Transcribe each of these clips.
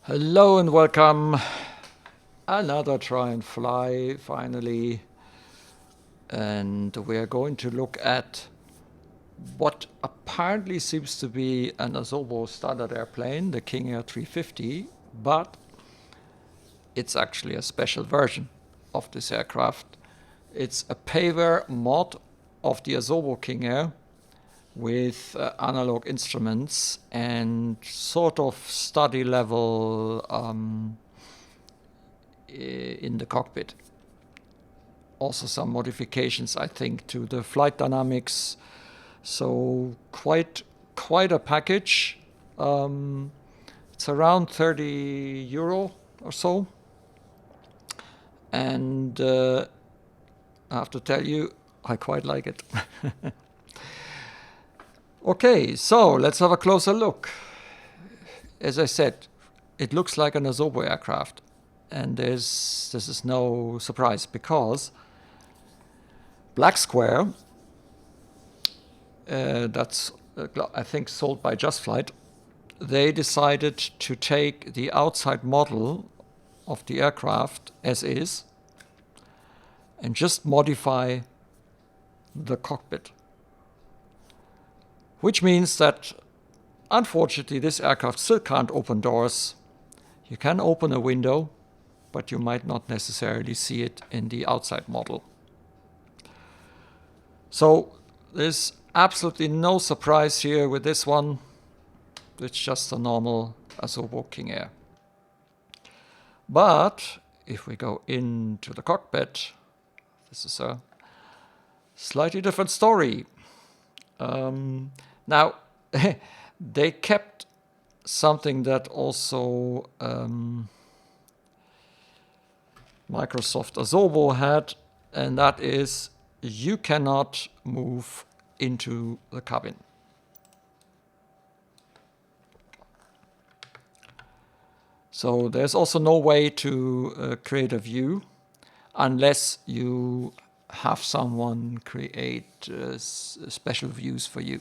Hello and welcome. Another try and fly finally. And we are going to look at what apparently seems to be an Asobo standard airplane, the Kingair 350, but it's actually a special version of this aircraft. It's a paver mod of the Asobo Kingair with analog instruments and sort of study level in the cockpit. Also some modifications, I think, to the flight dynamics. So quite a package. It's around €30 or so. And I have to tell you, I quite like it. Okay, so let's have a closer look. As I said, it looks like an Asobo aircraft. And this is no surprise because Black Square, that's I think sold by Just Flight, they decided to take the outside model of the aircraft as is and just modify the cockpit. Which means that, unfortunately, this aircraft still can't open doors. You can open a window, but you might not necessarily see it in the outside model. So there's absolutely no surprise here with this one. It's just a normal Asobo Kingair. But if we go into the cockpit, this is a slightly different story. Now, they kept something that also Microsoft Asobo had, and that is you cannot move into the cabin. So there's also no way to create a view unless you have someone create special views for you.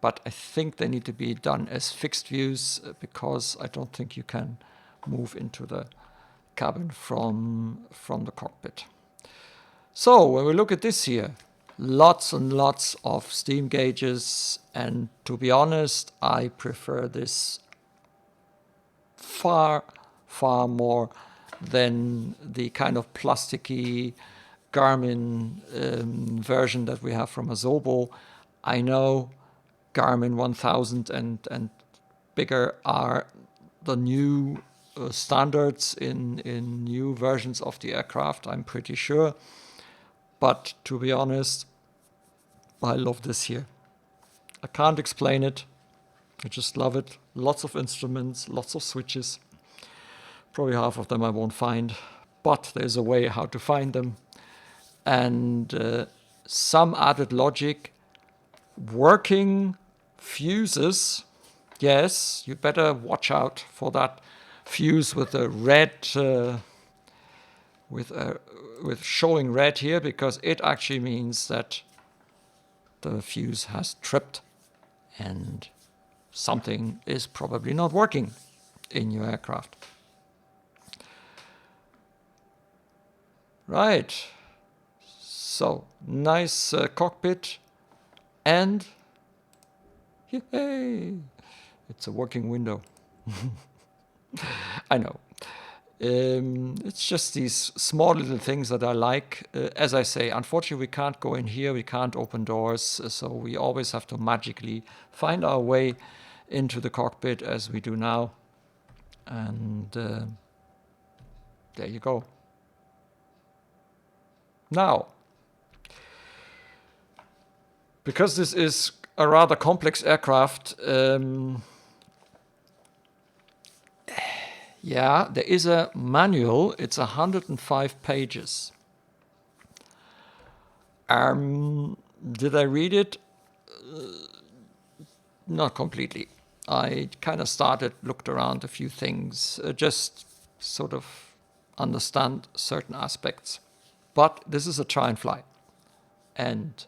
But I think they need to be done as fixed views because I don't think you can move into the cabin from the cockpit. So when we look at this here, lots and lots of steam gauges, and to be honest, I prefer this far more than the kind of plasticky Garmin version that we have from Asobo. I know Garmin 1000 and bigger are the new standards in new versions of the aircraft, I'm pretty sure. But to be honest, I love this here. I can't explain it. I just love it. Lots of instruments, lots of switches. Probably half of them I won't find, but there's a way how to find them. And some added logic. Working fuses. Yes, you better watch out for that fuse with the red, with showing red here, because it actually means that the fuse has tripped and something is probably not working in your aircraft. Right. So nice cockpit, and yay, it's a working window. I know. It's just these small little things that I like. As I say, unfortunately, we can't go in here. We can't open doors. So we always have to magically find our way into the cockpit as we do now. And there you go. Now, because this is a rather complex aircraft, yeah, there is a manual. It's 105 pages. Did I read it? Not completely. I kind of looked around a few things, just sort of understand certain aspects. But this is a try and fly. And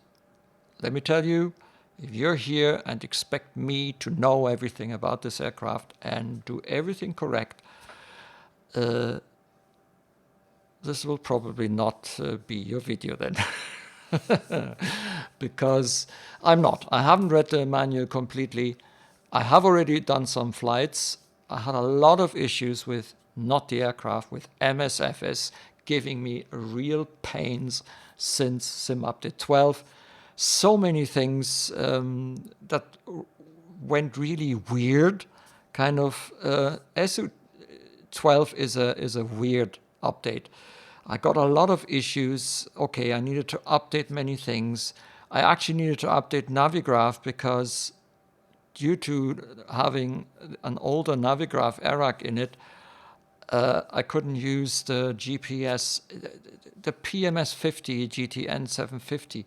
let me tell you, If you're here and expect me to know everything about this aircraft and do everything correct, this will probably not be your video then. Because I'm not. I haven't read the manual completely. I have already done some flights. I had a lot of issues with not the aircraft, with Msfs giving me real pains since Sim Update 12. So many things that went really weird. Kind of SU12 is a weird update. I got a lot of issues. Okay, I needed to update many things. I actually needed to update Navigraph because due to having an older Navigraph ARAC in it, I couldn't use the GPS, the PMS 50 GTN 750.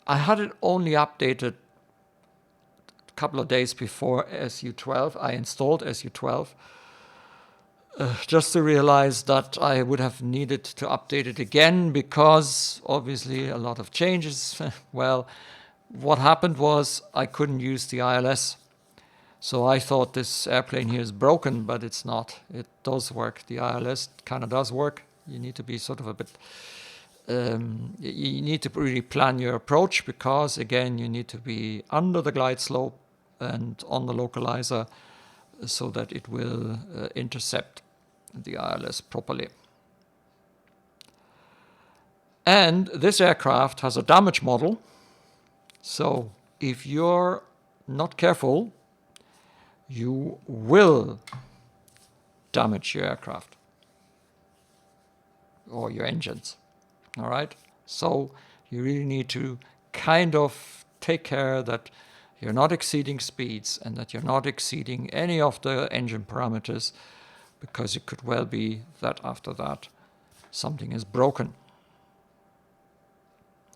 I had it only updated a couple of days before SU12. I installed SU12. Just to realize that I would have needed to update it again because obviously a lot of changes. Well, what happened was I couldn't use the ILS. So I thought this airplane here is broken, but it's not. It does work. The ILS kind of does work. You need to be sort of a bit, you need to really plan your approach because again, you need to be under the glide slope and on the localizer so that it will intercept the ILS properly. And this aircraft has a damage model. So if you're not careful, you will damage your aircraft or your engines. All right? So you really need to kind of take care that you're not exceeding speeds and that you're not exceeding any of the engine parameters, because it could well be that after that something is broken.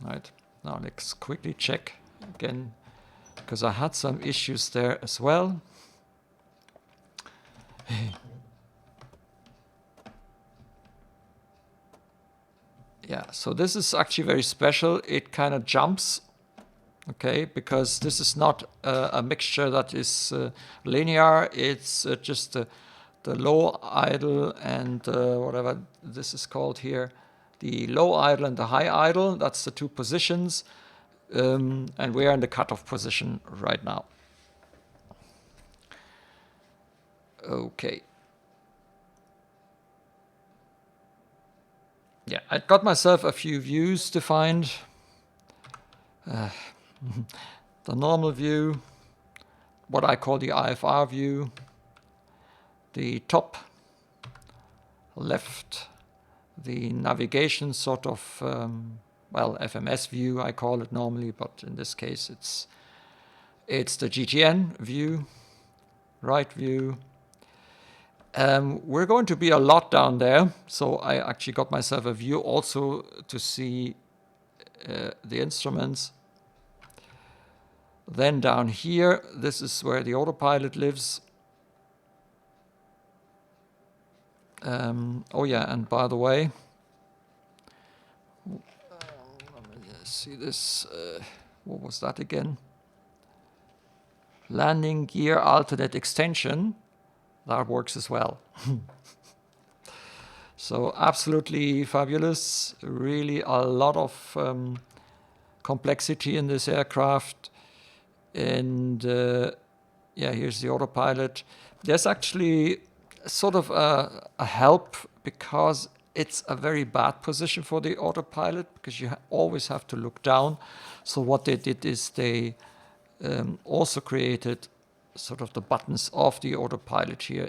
All right, now let's quickly check again, because I had some issues there as well. Yeah, so this is actually very special. It kind of jumps. Okay, because this is not a mixture that is linear. It's just the low idle and whatever this is called here. The low idle and the high idle, that's the two positions. And we are in the cutoff position right now. Okay. Yeah, I got myself a few views defined. The normal view, what I call the IFR view, the top left, the navigation sort of, well, FMS view I call it normally, but in this case it's the GTN view, right view. We're going to be a lot down there, so I actually got myself a view also to see the instruments. Then down here, this is where the autopilot lives. Oh yeah, and by the way, let me see this, what was that again? Landing gear alternate extension, that works as well. So absolutely fabulous, really a lot of complexity in this aircraft. And yeah, here's the autopilot. There's actually sort of a help, because it's a very bad position for the autopilot, because you always have to look down. So what they did is they also created sort of the buttons of the autopilot here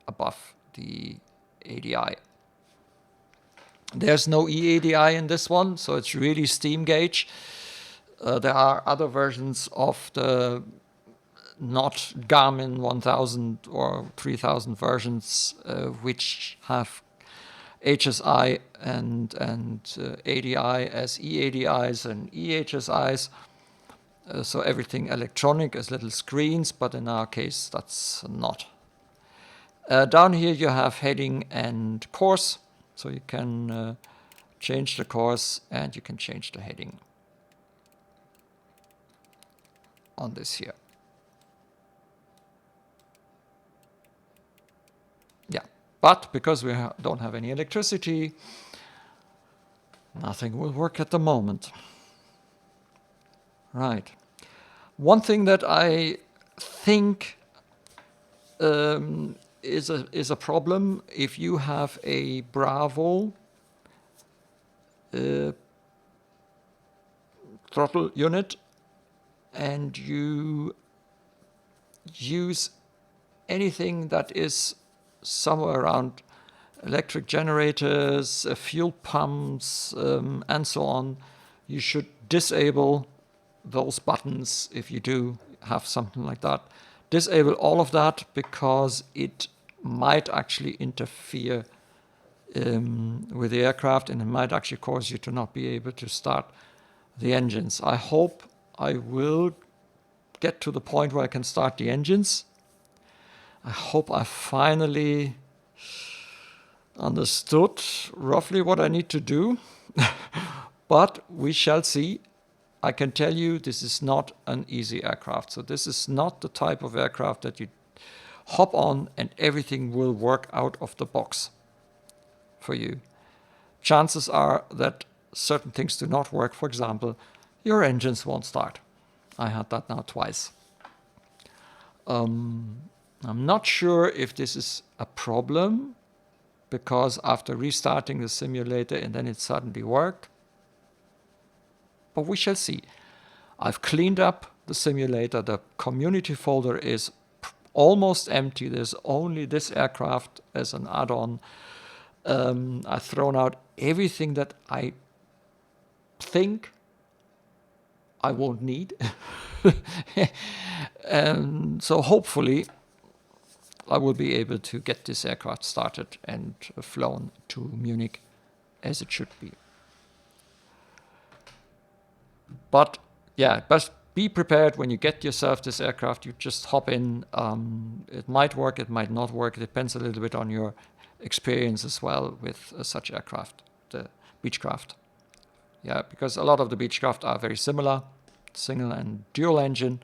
above the ADI. There's no EADI in this one, so it's really steam gauge. There are other versions of the not Garmin 1000 or 3000 versions which have HSI and ADI as EADIs and EHSIs. So everything electronic as little screens, but in our case that's not. Down here you have heading and course, so you can change the course and you can change the heading. on this here. Yeah, but because we don't have any electricity, nothing will work at the moment. Right. One thing that I think is a problem if you have a Bravo throttle unit and you use anything that is somewhere around electric generators, fuel pumps, and so on, you should disable those buttons if you do have something like that. Disable all of that because it might actually interfere with the aircraft, and it might actually cause you to not be able to start the engines. I hope I will get to the point where I can start the engines. I hope I finally understood roughly what I need to do, but we shall see. I can tell you this is not an easy aircraft. So this is not the type of aircraft that you hop on and everything will work out of the box for you. Chances are that certain things do not work. For example, your engines won't start. I had that now twice. I'm not sure if this is a problem because after restarting the simulator and then it suddenly worked. But we shall see. I've cleaned up the simulator. The community folder is almost empty. There's only this aircraft as an add-on. I've thrown out everything that I think I won't need. And so hopefully I will be able to get this aircraft started and flown to Munich as it should be. But yeah, but be prepared when you get yourself this aircraft. You just hop in. It might work, it might not work. It depends a little bit on your experience as well with such aircraft, the Beechcraft. Yeah, because a lot of the Beechcraft are very similar, single and dual engine,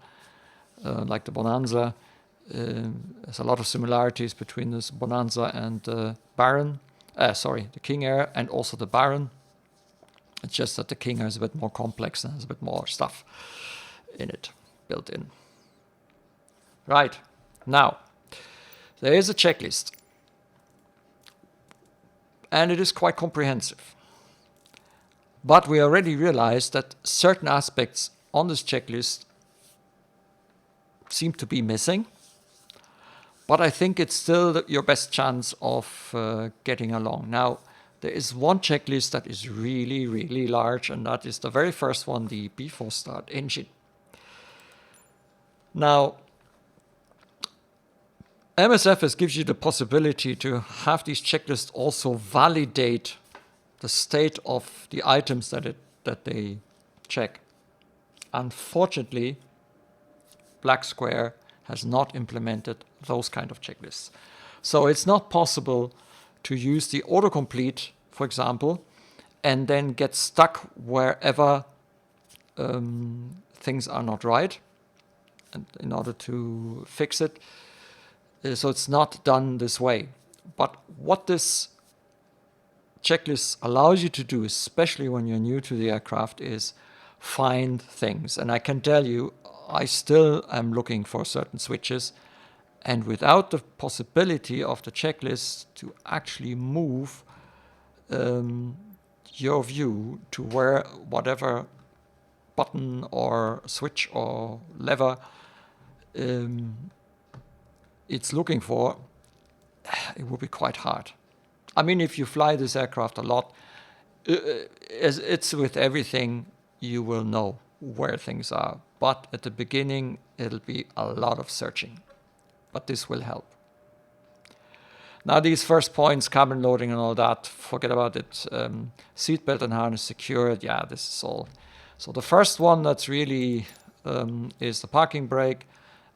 like the Bonanza. There's a lot of similarities between this Bonanza and the Baron. The Kingair and also the Baron. It's just that the Kingair is a bit more complex and has a bit more stuff in it, built in. Right, now, there is a checklist. And it is quite comprehensive. But we already realized that certain aspects on this checklist seem to be missing. But I think it's still your best chance of getting along. Now, there is one checklist that is really, really large, and that is the very first one, the before start engine. Now, MSFS gives you the possibility to have these checklists also validate the state of the items that they check. Unfortunately, Black Square has not implemented those kind of checklists. So it's not possible to use the autocomplete, for example, and then get stuck wherever things are not right and in order to fix it. So it's not done this way. But what this checklist allows you to do, especially when you're new to the aircraft, is find things. And I can tell you, I still am looking for certain switches. And without the possibility of the checklist to actually move your view to where whatever button or switch or lever it's looking for, it will be quite hard. I mean, if you fly this aircraft a lot, as it's with everything, you will know where things are. But at the beginning, it'll be a lot of searching. But this will help. Now, these first points, cabin loading and all that, forget about it. Seatbelt and harness secured, yeah, this is all. So the first one that's really is the parking brake.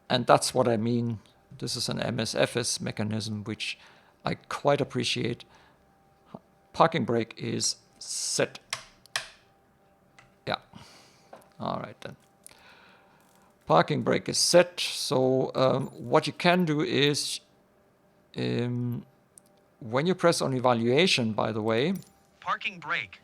And that's what I mean. This is an MSFS mechanism, which I quite appreciate. Parking brake is set. Yeah. All right then. Parking brake is set. So what you can do is, when you press on evaluation, by the way, parking brake,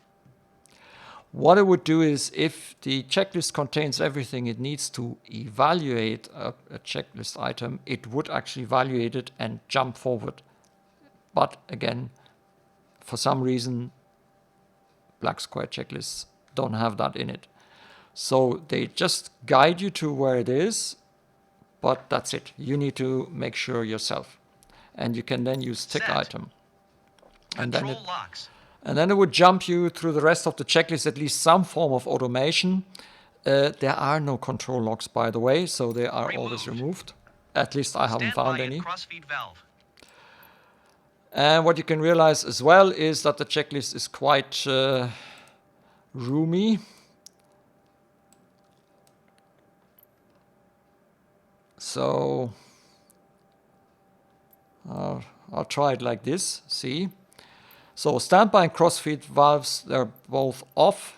what it would do is if the checklist contains everything it needs to evaluate a checklist item, it would actually evaluate it and jump forward. But again, for some reason, black square checklists don't have that in it. So they just guide you to where it is, but that's it. You need to make sure yourself. And you can then use tick set, item. control locks, And then it would jump you through the rest of the checklist, at least some form of automation. There are no control locks, by the way, so they are always removed. At least I haven't found any. crossfeed valve. And what you can realize as well is that the checklist is quite roomy. So I'll try it like this, see. So standby and crossfeed valves, they're both off.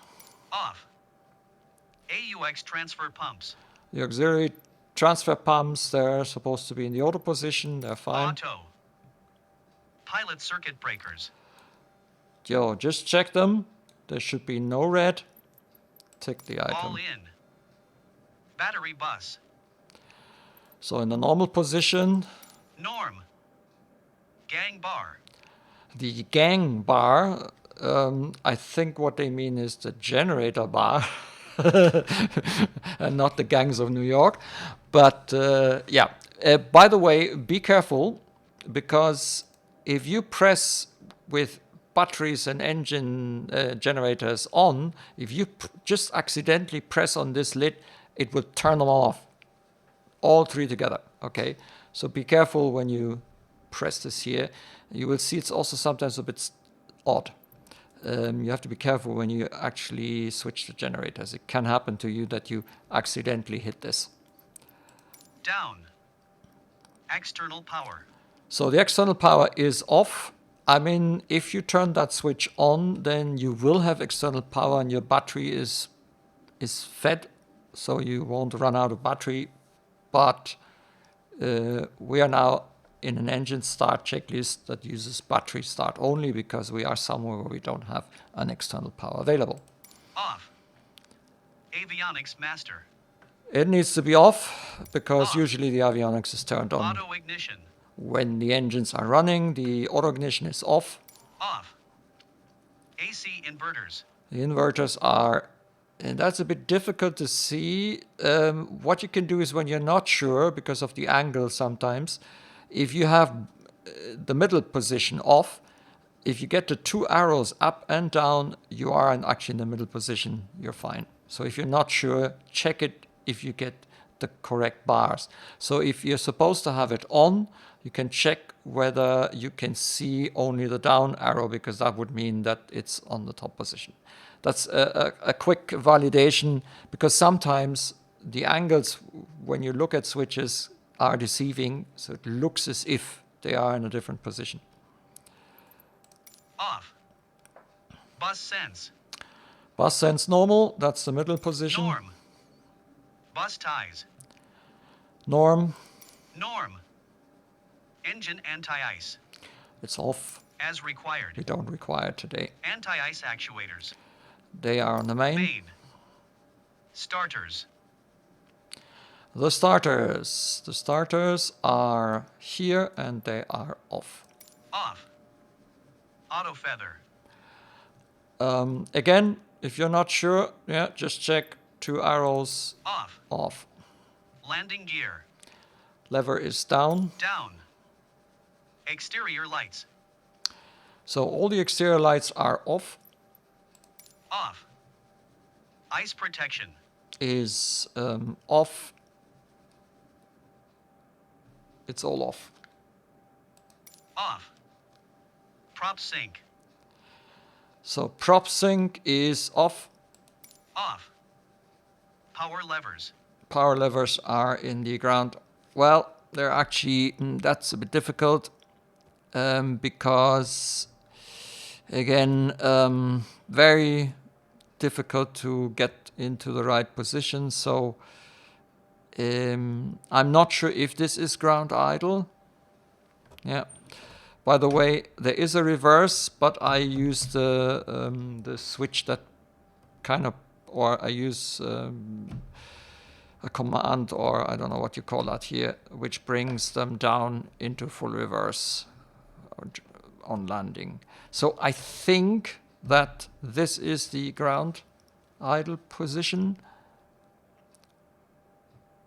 Off. AUX transfer pumps. The auxiliary transfer pumps, they're supposed to be in the auto position, they're fine. Auto. Pilot circuit breakers. Yo, just check them. There should be no red. Tick the item. All in. Battery bus. So in the normal position, Norm. Gang bar. the gang bar, I think what they mean is the generator bar and not the gangs of New York. But yeah, by the way, be careful, because if you press with batteries and engine generators on, if you just accidentally press on this lid, it will turn them off, all three together. Okay, so be careful when you press this here. You will see it's also sometimes a bit odd. You have to be careful when you actually switch the generators. It can happen to you that you accidentally hit this. Down. External power. So the external power is off. I mean, if you turn that switch on, then you will have external power and your battery is fed, so you won't run out of battery. But we are now in an engine start checklist that uses battery start only, because we are somewhere where we don't have an external power available. Off. Avionics master. It needs to be off, because usually the avionics is turned on. Auto ignition. When the engines are running, the auto ignition is off. Off. AC inverters. The inverters are, and that's a bit difficult to see. What you can do is, when you're not sure, because of the angle sometimes, if you have the middle position off, if you get the two arrows up and down, you are actually in the middle position, you're fine. So if you're not sure, check it if you get the correct bars. So if you're supposed to have it on, you can check whether you can see only the down arrow, because that would mean that it's on the top position. That's a quick validation, because sometimes the angles, when you look at switches, are deceiving, so it looks as if they are in a different position. Off. Bus sense. Bus sense normal, that's the middle position. Norm. Bus ties. Norm. Norm. Engine anti-ice. It's off. As required. We don't require it today. Anti-ice actuators. They are on the main. Main. Starters. The starters are here and they are off. Off. Auto feather. Again, if you're not sure, yeah, just check two arrows. Off. Off. Landing gear. Lever is down. Down. Exterior lights. So all the exterior lights are off. Off. Ice protection. Is off. It's all off. Off. Prop sync. So prop sync is off. Off. Power levers. Power levers are in the ground. Well, they're actually, that's a bit difficult, because, again, very difficult to get into the right position. So I'm not sure if this is ground idle. Yeah. By the way, there is a reverse, but I use the switch that kind of, or I use a command, or I don't know what you call that here, which brings them down into full reverse on landing. So I think that this is the ground idle position,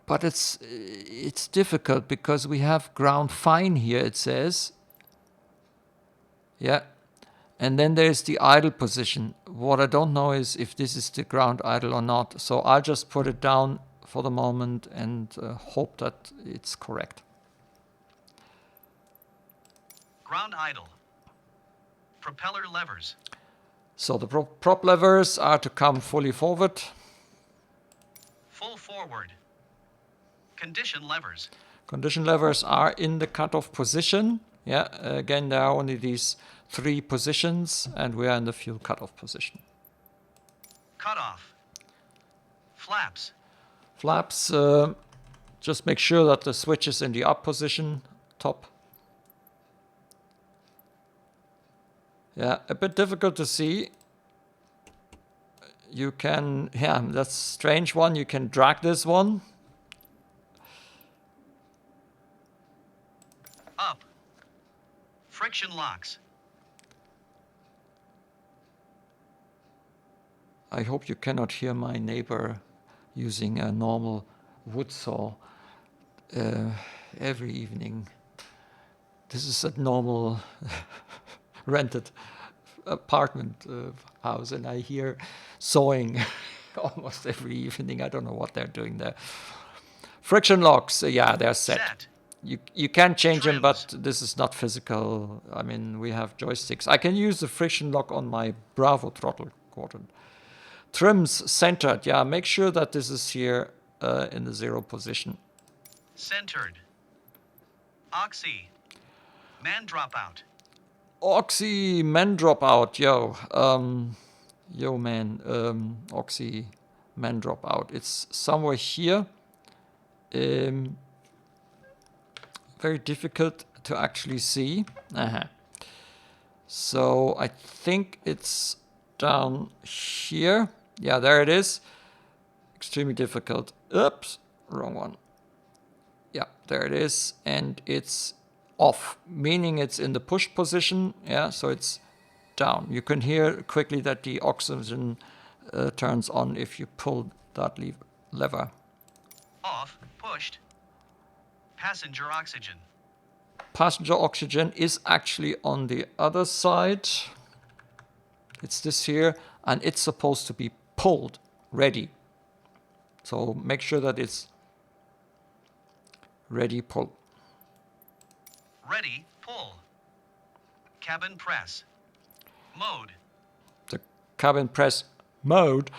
but it's difficult because we have ground fine here, it says. Yeah. And then there's the idle position. What I don't know is if this is the ground idle or not. So I'll just put it down for the moment and hope that it's correct. Ground idle. Propeller levers. So the prop levers are to come fully forward. Full forward. Condition levers. Condition levers are in the cutoff position. Yeah, again, there are only these 3 positions, and we are in the fuel cutoff position. Cutoff. Flaps. Flaps, just make sure that the switch is in the up position, top. Yeah, a bit difficult to see. You can, yeah, that's a strange one. You can drag this one. Up. Friction locks. I hope you cannot hear my neighbor using a normal wood saw every evening. This is a normal rented apartment house, and I hear sawing almost every evening. I don't know what they're doing there. Friction locks, yeah, they're set. You can change them, but this is not physical. I mean, we have joysticks. I can use the friction lock on my Bravo throttle quadrant. Trims centered, yeah, make sure that this is here in the 0 position. Centered. Oxy. Man dropout. Oxy, man dropout, yo. Yo, man, Oxy, man dropout. It's somewhere here. Very difficult to actually see. So I think it's down here. Yeah, there it is. Extremely difficult. Oops, wrong one. Yeah, there it is. And it's off, meaning it's in the push position. Yeah, so it's down. You can hear quickly that the oxygen turns on if you pull that lever. Off, pushed. Passenger oxygen. Passenger oxygen is actually on the other side. It's this here, and it's supposed to be pulled, ready. So make sure that it's ready, pull. Ready, pull. Cabin press. Mode. The cabin press mode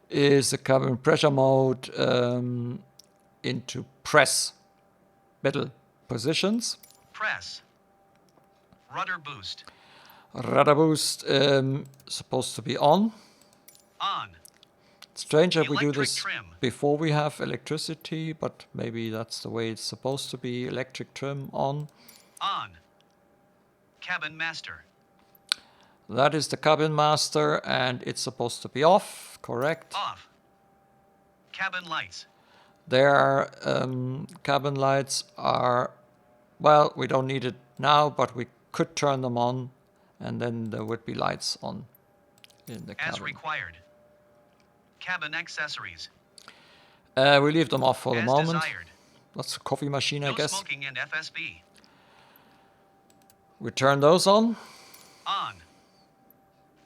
is the cabin pressure mode into press middle positions. Press. Rudder boost. Rudder boost supposed to be on. On. Strange that we do Electric this trim. before we have electricity, but maybe that's the way it's supposed to be. Electric trim on. On. Cabin master. That is the cabin master, and it's supposed to be off, correct? Off. Cabin lights. Their cabin lights are, well, we don't need it now, but we could turn them on, and then there would be lights on in the cabin. As required. Cabin accessories. We leave them off for the As moment. desired. That's a coffee machine, I No guess. smoking and FSB. We turn those on. On.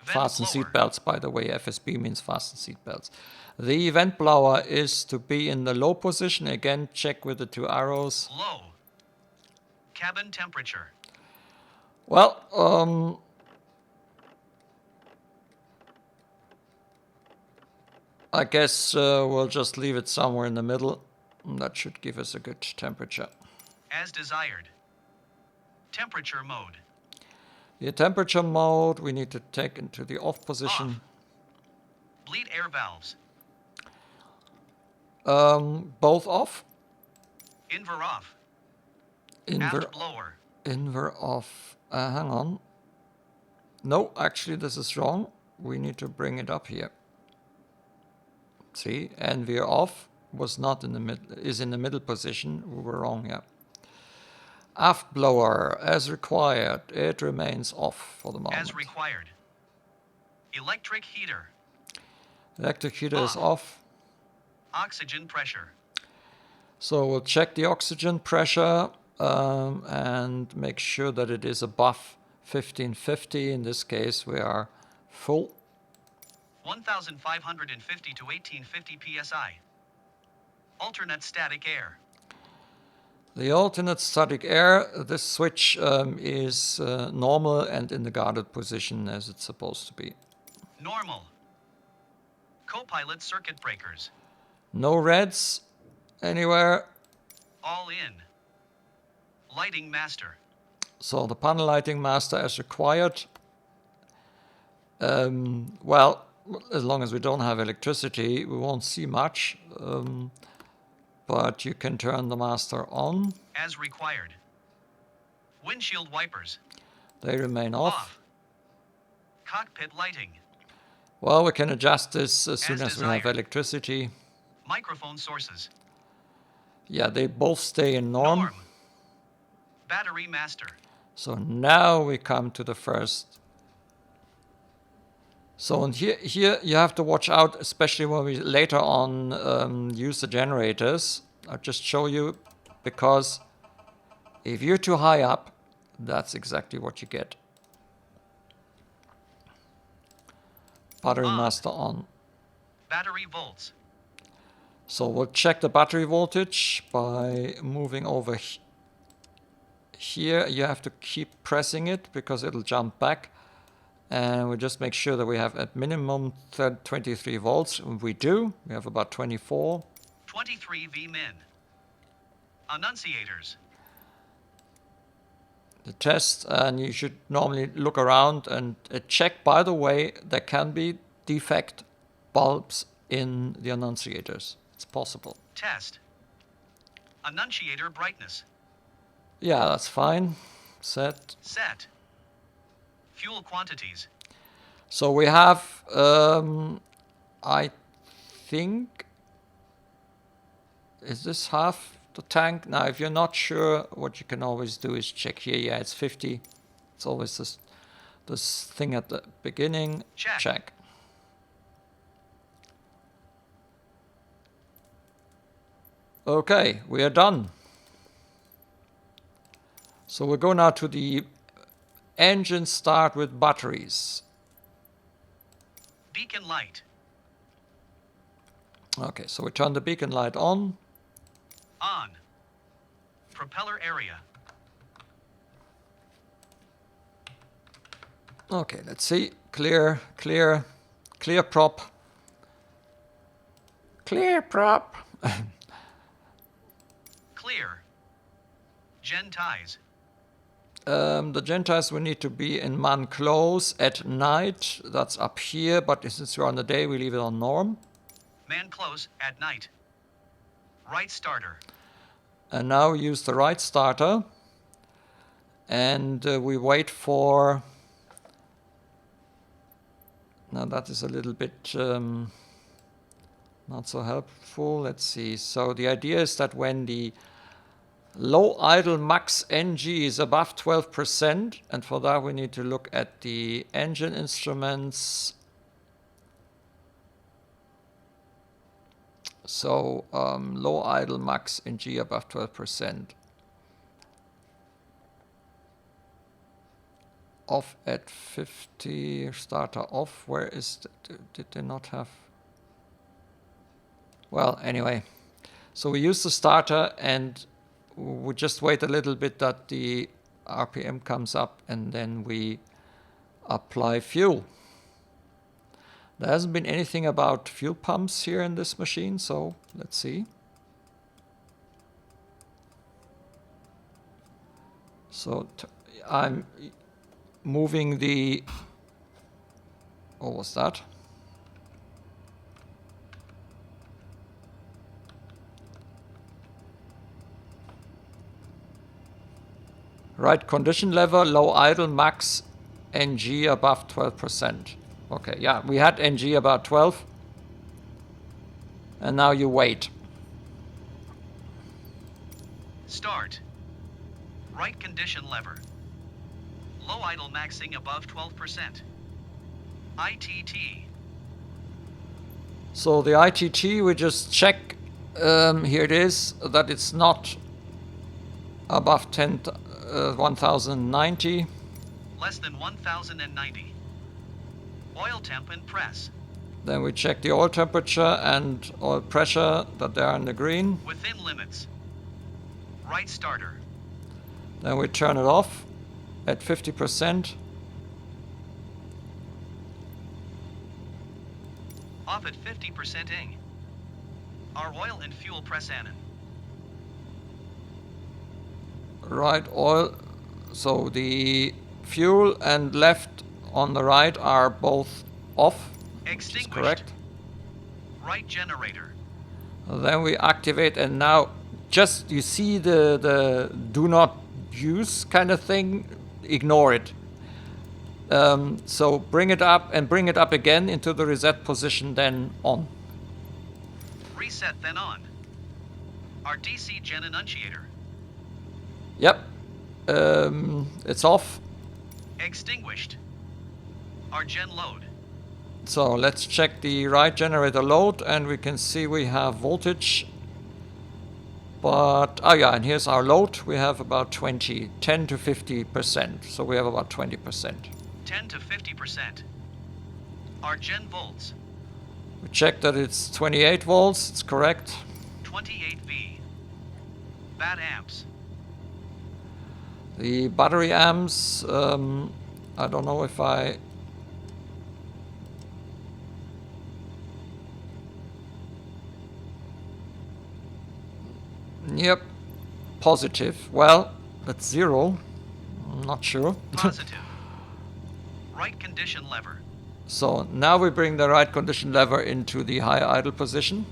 Vent Fasten blower. seatbelts, by the way. FSB means fasten seatbelts. The vent blower is to be in the low position. Again, check with the 2 arrows. Low. Cabin temperature. Well, I guess we'll just leave it somewhere in the middle. That should give us a good temperature. As desired. Temperature mode. The temperature mode we need to take into the off position. Off. Bleed air valves. Both off. Inver off. Inver, Aft blower. inver off. Hang on. No, actually this is wrong. We need to bring it up here. See, NVR off was not in the middle, is in the middle position. We were wrong, yeah. Aft blower, as required, it remains off for the moment. As required. Electric heater. Electric heater is off. Oxygen pressure. So we'll check the oxygen pressure and make sure that it is above 1550. In this case, we are full. 1550 to 1850 psi. Alternate static air. The alternate static air, this switch is normal and in the guarded position as it's supposed to be. Normal. Co-pilot circuit breakers. No reds anywhere. All in. Lighting master. So the panel lighting master as required. Well, as long as we don't have electricity, we won't see much. But you can turn the master on. As required. Windshield wipers. They remain off. Cockpit lighting. Well, we can adjust this as soon as we have desired. electricity. Microphone sources. Yeah, they both stay in norm. Battery master. So now we come to the first. So and here you have to watch out, especially when we later on use the generators. I'll just show you, because if you're too high up, that's exactly what you get. Battery master on. Battery volts. So we'll check the battery voltage by moving over here. You have to keep pressing it because it'll jump back. And we just make sure that we have at minimum 23 volts. And we do. We have about 24. 23 V min. Annunciators. The test, and you should normally look around and check. By the way, there can be defect bulbs in the annunciators. It's possible. Test. Annunciator brightness. Yeah, that's fine. Set. Set. Fuel quantities. So we have, I think, is this half the tank? Now, if you're not sure, what you can always do is check here. Yeah, it's 50. It's always this thing at the beginning. Check. Okay, we are done. So we'll go now to the engine start with batteries. Beacon light. Okay, so we turn the beacon light on. On. Propeller area. Okay, let's see. Clear prop. Clear prop. Clear. Gen ties. The gen ties will need to be in man close at night. That's up here, but since we're on the day, we leave it on norm. Man close at night. Right starter. And now we use the right starter. And we wait for... Now that is a little bit not so helpful. Let's see. So the idea is that when the low idle max NG is above 12%, and for that we need to look at the engine instruments. So low idle max NG above 12%. Off at 50, starter off. Where is did they not have? Well, anyway, so we use the starter and we just wait a little bit that the RPM comes up, and then we apply fuel. There hasn't been anything about fuel pumps here in this machine, so let's see. So I'm moving the... What was that? Right condition lever, low idle, max NG above 12%. Okay, yeah, we had NG about 12. And now you wait. Start. Right condition lever. Low idle maxing above 12%. ITT. So the ITT, we just check, here it is, that it's not above 1090. Less than 1090. Oil temp and press. Then we check the oil temperature and oil pressure, that they are in the green. Within limits. Right starter. Then we turn it off at 50%. Off at 50% ing. Our oil and fuel press anon. Right oil, so the fuel and left on the right are both off, which is correct. Right generator. Then we activate, and now just you see the do not use kind of thing, ignore it. So bring it up and bring it up again into the reset position, then on. Reset then on. Our DC gen annunciator. Yep, it's off. Extinguished. Our gen load. So let's check the right generator load, and we can see we have voltage. But, oh yeah, and here's our load. We have about 10 to 50%. So we have about 20%. 10 to 50%. Our gen volts. We check that it's 28 volts. It's correct. 28 V. Bat amps. The battery amps, I don't know if I... Yep, positive. Well, that's 0. I'm not sure. Positive. Right condition lever. So now we bring the right condition lever into the high idle position.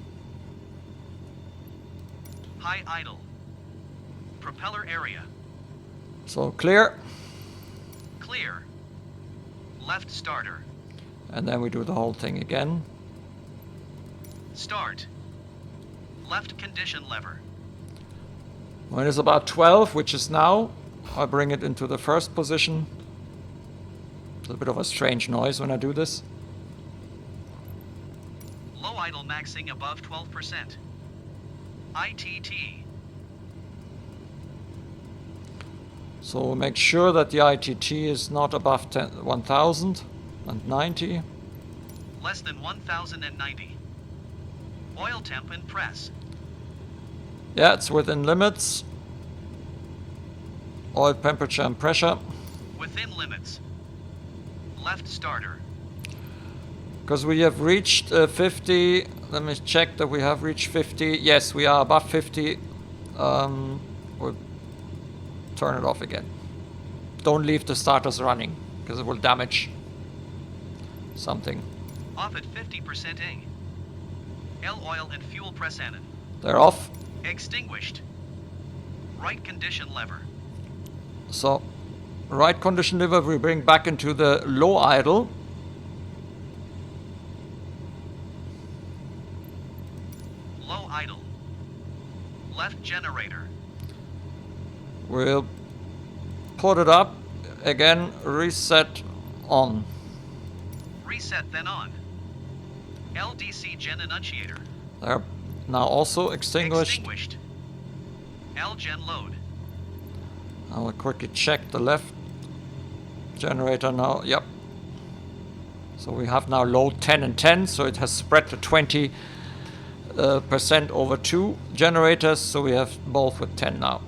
High idle. Propeller area. So clear. Clear. Left starter. And then we do the whole thing again. Start. Left condition lever. When it's about 12, which is now, I bring it into the first position. It's a bit of a strange noise when I do this. Low idle maxing above 12%. ITT. So make sure that the ITT is not above 1090. Less than 1090. Oil temp and press. Yeah, it's within limits. Oil temperature and pressure. Within limits. Left starter. Because we have reached 50. Let me check that we have reached 50. Yes, we are above 50. We'll turn it off again. Don't leave the starters running, because it will damage something. Off at 50% ing. L oil and fuel press anon. They're off. Extinguished. Right condition lever. So, right condition lever we bring back into the low idle. Low idle. Left generator. We'll put it up again, reset on. Reset then on. LDC gen annunciator. They're now also extinguished. Extinguished. L gen load. I will quickly check the left generator now. Yep. So we have now load 10 and 10, so it has spread to 20% over 2 generators, so we have both with 10 now.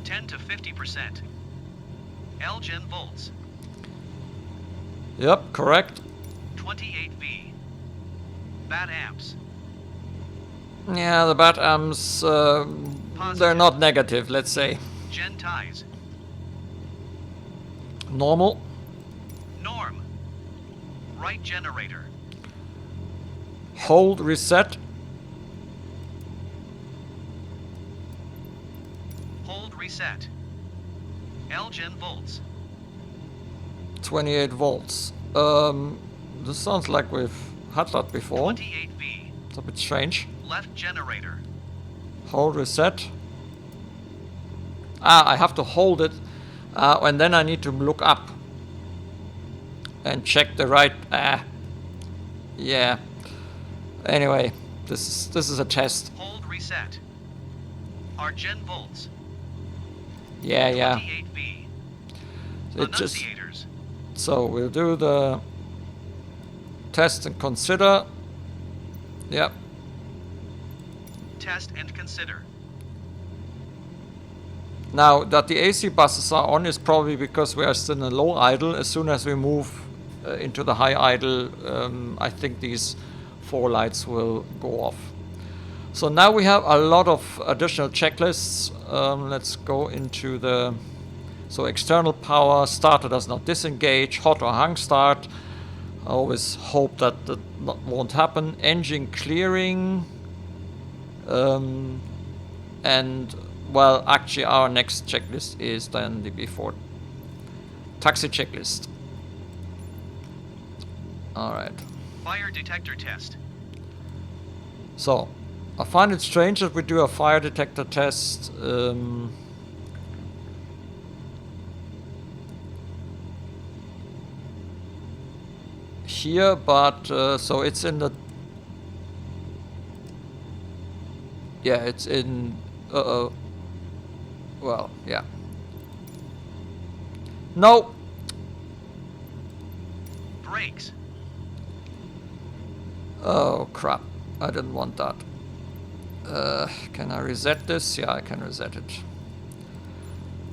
10 to 50%. L gen volts. Yep, correct. 28 V. Bat amps. Yeah, the bat amps, they're not negative, let's say. Gen ties. Normal. Norm. Right generator. Hold reset. Hold reset. Lgen volts. 28 volts. This sounds like we've had that before. 28V. It's a bit strange. Left generator. Hold reset. Ah, I have to hold it, and then I need to look up and check the right. Yeah. Anyway, this is a test. Hold reset. Rgen volts. Yeah, yeah. 28V. It just Annunciators. so we'll do the test and consider. Yep. Test and consider. Now that the AC buses are on is probably because we are still in low idle. As soon as we move into the high idle, I think these 4 lights will go off. So now we have a lot of additional checklists. Let's go into the external power. Starter does not disengage. Hot or hung start. I always hope that won't happen. Engine clearing. And well, actually our next checklist is then the before taxi checklist. Alright. Fire detector test. So, I find it strange that we do a fire detector test here, but so it's in the... Yeah, it's in... well, yeah. No! Brakes. Oh crap, I didn't want that. Can I reset this? Yeah, I can reset it.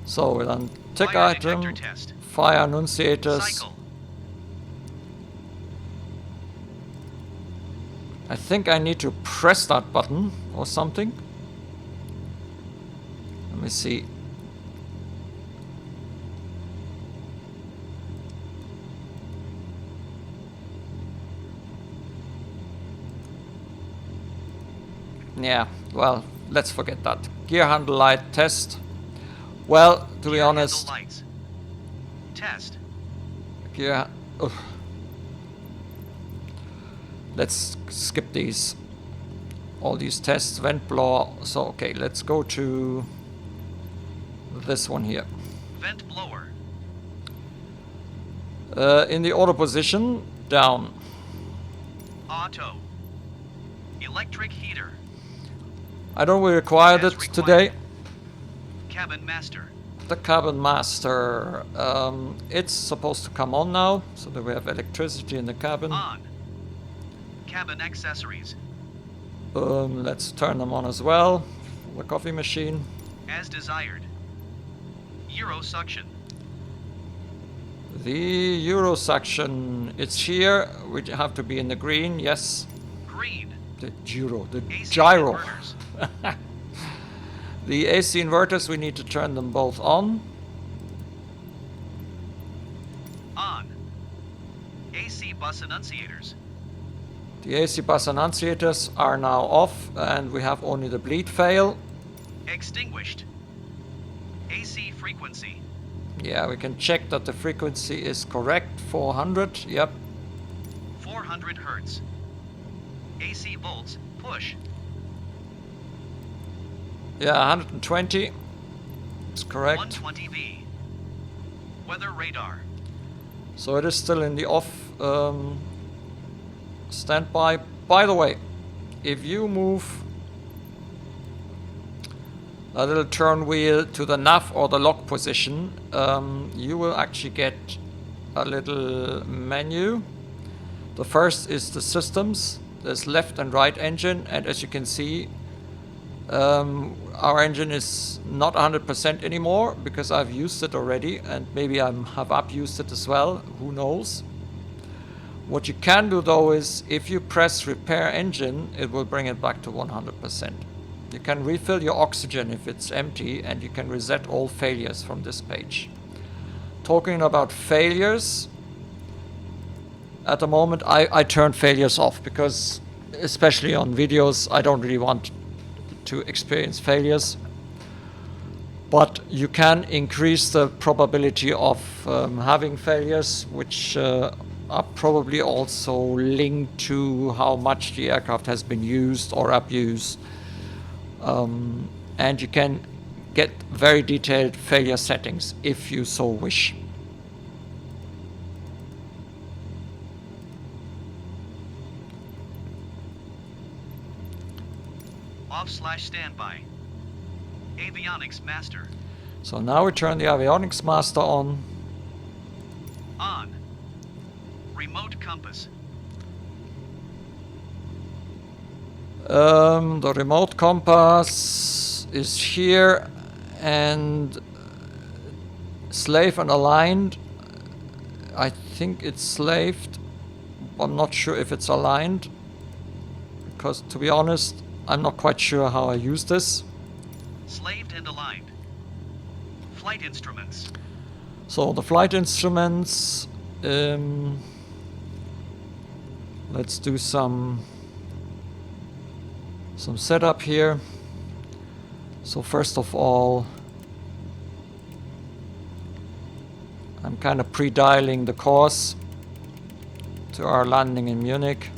So we'll then tick Fire item, detector test. fire annunciators. Cycle. I think I need to press that button or something. Let me see. Yeah, well, let's forget that. Gear handle light test. Well, to be Gear honest, handle lights. Test. gear. Ugh. Let's skip these. All these tests, vent blower. So okay, let's go to this one here. Vent blower. In the auto position, down. Auto. Electric heater. I don't require As it required. today. Cabin master. The cabin master. It's supposed to come on now, so that we have electricity in the cabin. On. Cabin accessories. Let's turn them on as well. The coffee machine. As desired. Euro suction. The Euro suction. It's here. We have to be in the green. Yes. Green. The gyro. The AC gyro. inverters. The AC inverters, we need to turn them both on. On. AC bus annunciators. The AC bus annunciators are now off, and we have only the bleed fail. Extinguished. AC frequency. Yeah, we can check that the frequency is correct. 400. Yep. 400 hertz. AC volts. Push. Yeah, 120. It's correct. 120V. Weather radar. So it is still in the off standby. By the way, if you move a little turn wheel to the nav or the lock position, you will actually get a little menu. The first is the systems. There's left and right engine, and as you can see, our engine is not 100% anymore because I've used it already, and maybe I have abused it as well, who knows. What you can do though is if you press repair engine, it will bring it back to 100%. You can refill your oxygen if it's empty, and you can reset all failures from this page. Talking about failures, at the moment I turn failures off because, especially on videos, I don't really want to experience failures. But you can increase the probability of having failures, which are probably also linked to how much the aircraft has been used or abused. And you can get very detailed failure settings if you so wish. Off/standby. Avionics master. So now we turn the avionics master on. On. Remote compass. The remote compass is here, and slave and aligned. I think it's slaved. I'm not sure if it's aligned, because to be honest, I'm not quite sure how I use this. Slaved and aligned. Flight instruments. So the flight instruments, let's do some setup here. So first of all, I'm kind of pre-dialing the course to our landing in Munich.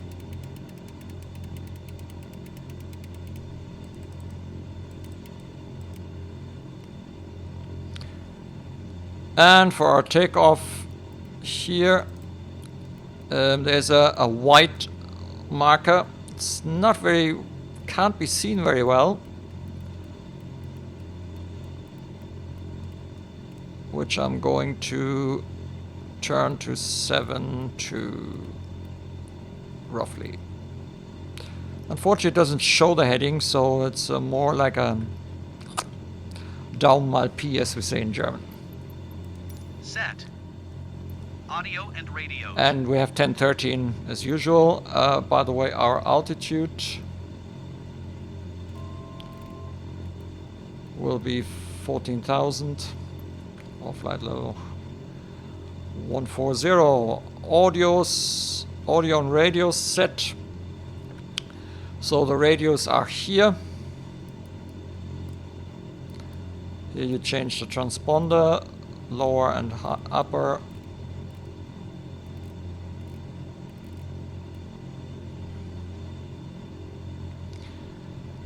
And for our takeoff here, there's a white marker. It's not very, can't be seen very well, which I'm going to turn to 7.2 roughly. Unfortunately, it doesn't show the heading, so it's more like a Daumen mal Pi, as we say in German. Set. Audio and radio. And we have 1013 as usual. By the way, our altitude will be 14,000. Or flight level 140. Audio and radio set. So the radios are here. Here you change the transponder, lower and upper.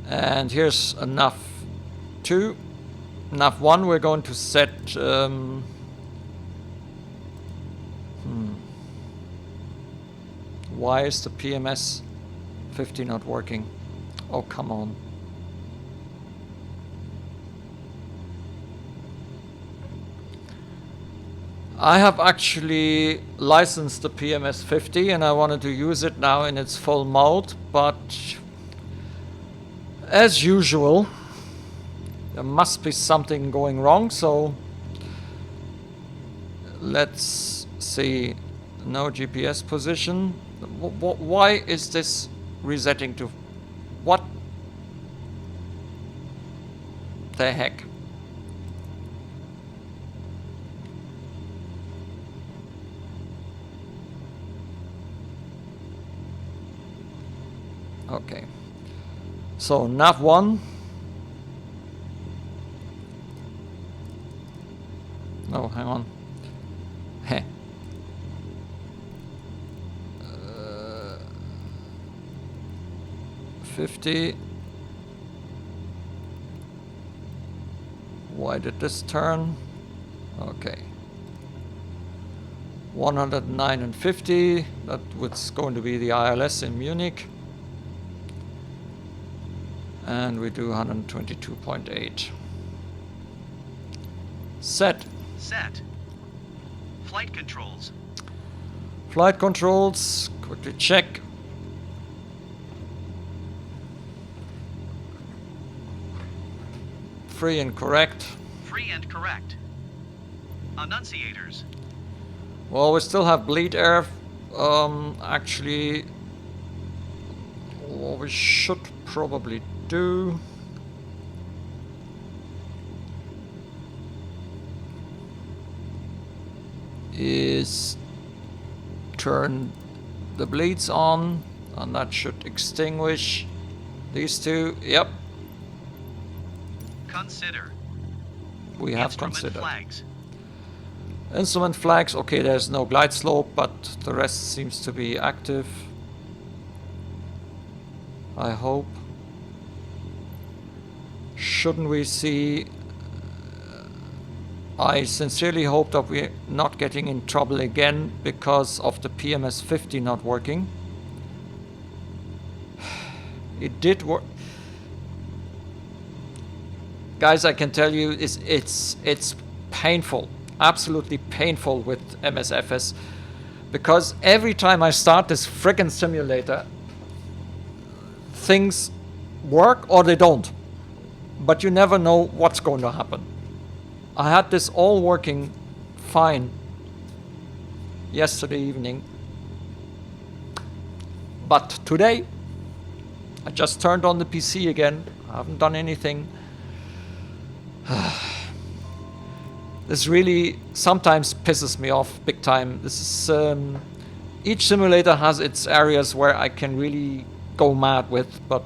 And here's a nav 2. Nav 1 we're going to set why is the PMS 50 not working? Oh, come on. I have actually licensed the PMS 50 and I wanted to use it now in its full mode, but as usual, there must be something going wrong, so let's see. No GPS position. Why is this resetting to what the heck? Okay. So nav 1. No, hang on. Heh. 50. Why did this turn? Okay. 109 and 50. That was going to be the ILS in Munich. And we do 122.8. Set. Set. Flight controls. Flight controls. Quickly check. Free and correct. Free and correct. Annunciators. Well, we still have bleed air. Actually, what we should probably do is turn the bleeds on, and that should extinguish these two. Yep. Consider. we have Instrument considered. flags. Instrument flags, okay, there's no glide slope, but the rest seems to be active. I hope. Shouldn't we see... I sincerely hope that we're not getting in trouble again because of the PMS 50 not working. It did work. Guys, I can tell you, it's painful, absolutely painful with MSFS, because every time I start this friggin' simulator, things work or they don't, but you never know what's going to happen. I had this all working fine yesterday evening, but today I just turned on the PC again. I haven't done anything. This really sometimes pisses me off big time. This is each simulator has its areas where I can really go mad with, but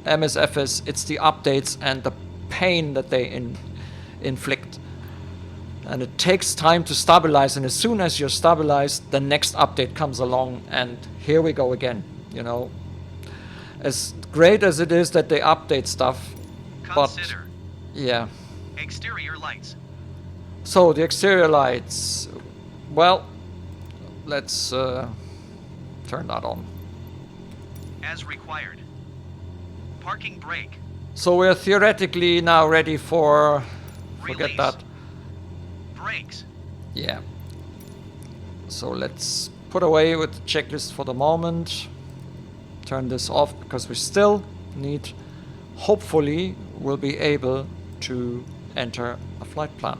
MSFS, it's the updates and the pain that they inflict, and it takes time to stabilize, and as soon as you're stabilized, the next update comes along and here we go again. You know, as great as it is that they update stuff, Consider. But yeah. Exterior lights. So the exterior lights, well, let's turn that on. As required. Parking brake. So we're theoretically now ready for, forget Release. that. Brakes. Yeah. So let's put away with the checklist for the moment. Turn this off because we still need, hopefully, we'll be able to enter a flight plan.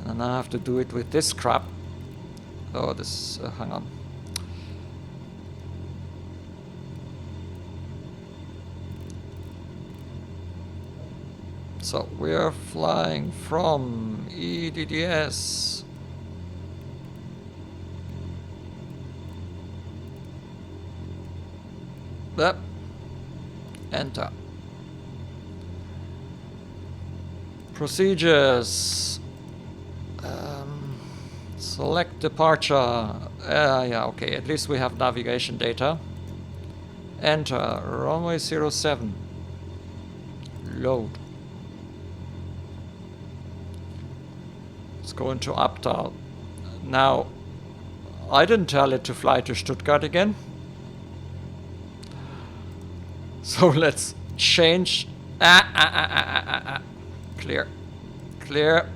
And I have to do it with this crap. Oh, this, hang on. So we are flying from EDDS. Yep. Enter. Procedures. Select departure. Yeah, okay, at least we have navigation data. Enter. Runway 07. Load. Let's go into Abtal. Now, I didn't tell it to fly to Stuttgart again. So let's change. Clear. Clear.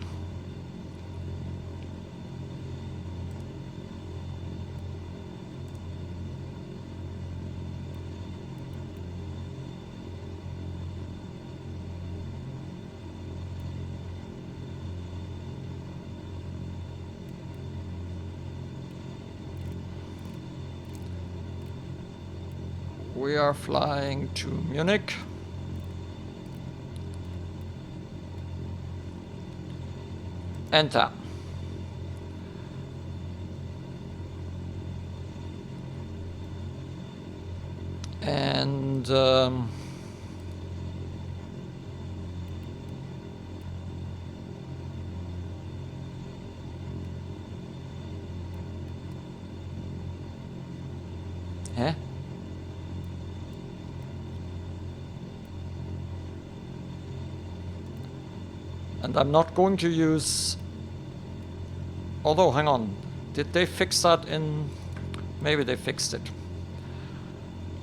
We are flying to Munich. Enter. And huh? And I'm not going to use, although hang on, did they fix that in, maybe they fixed it.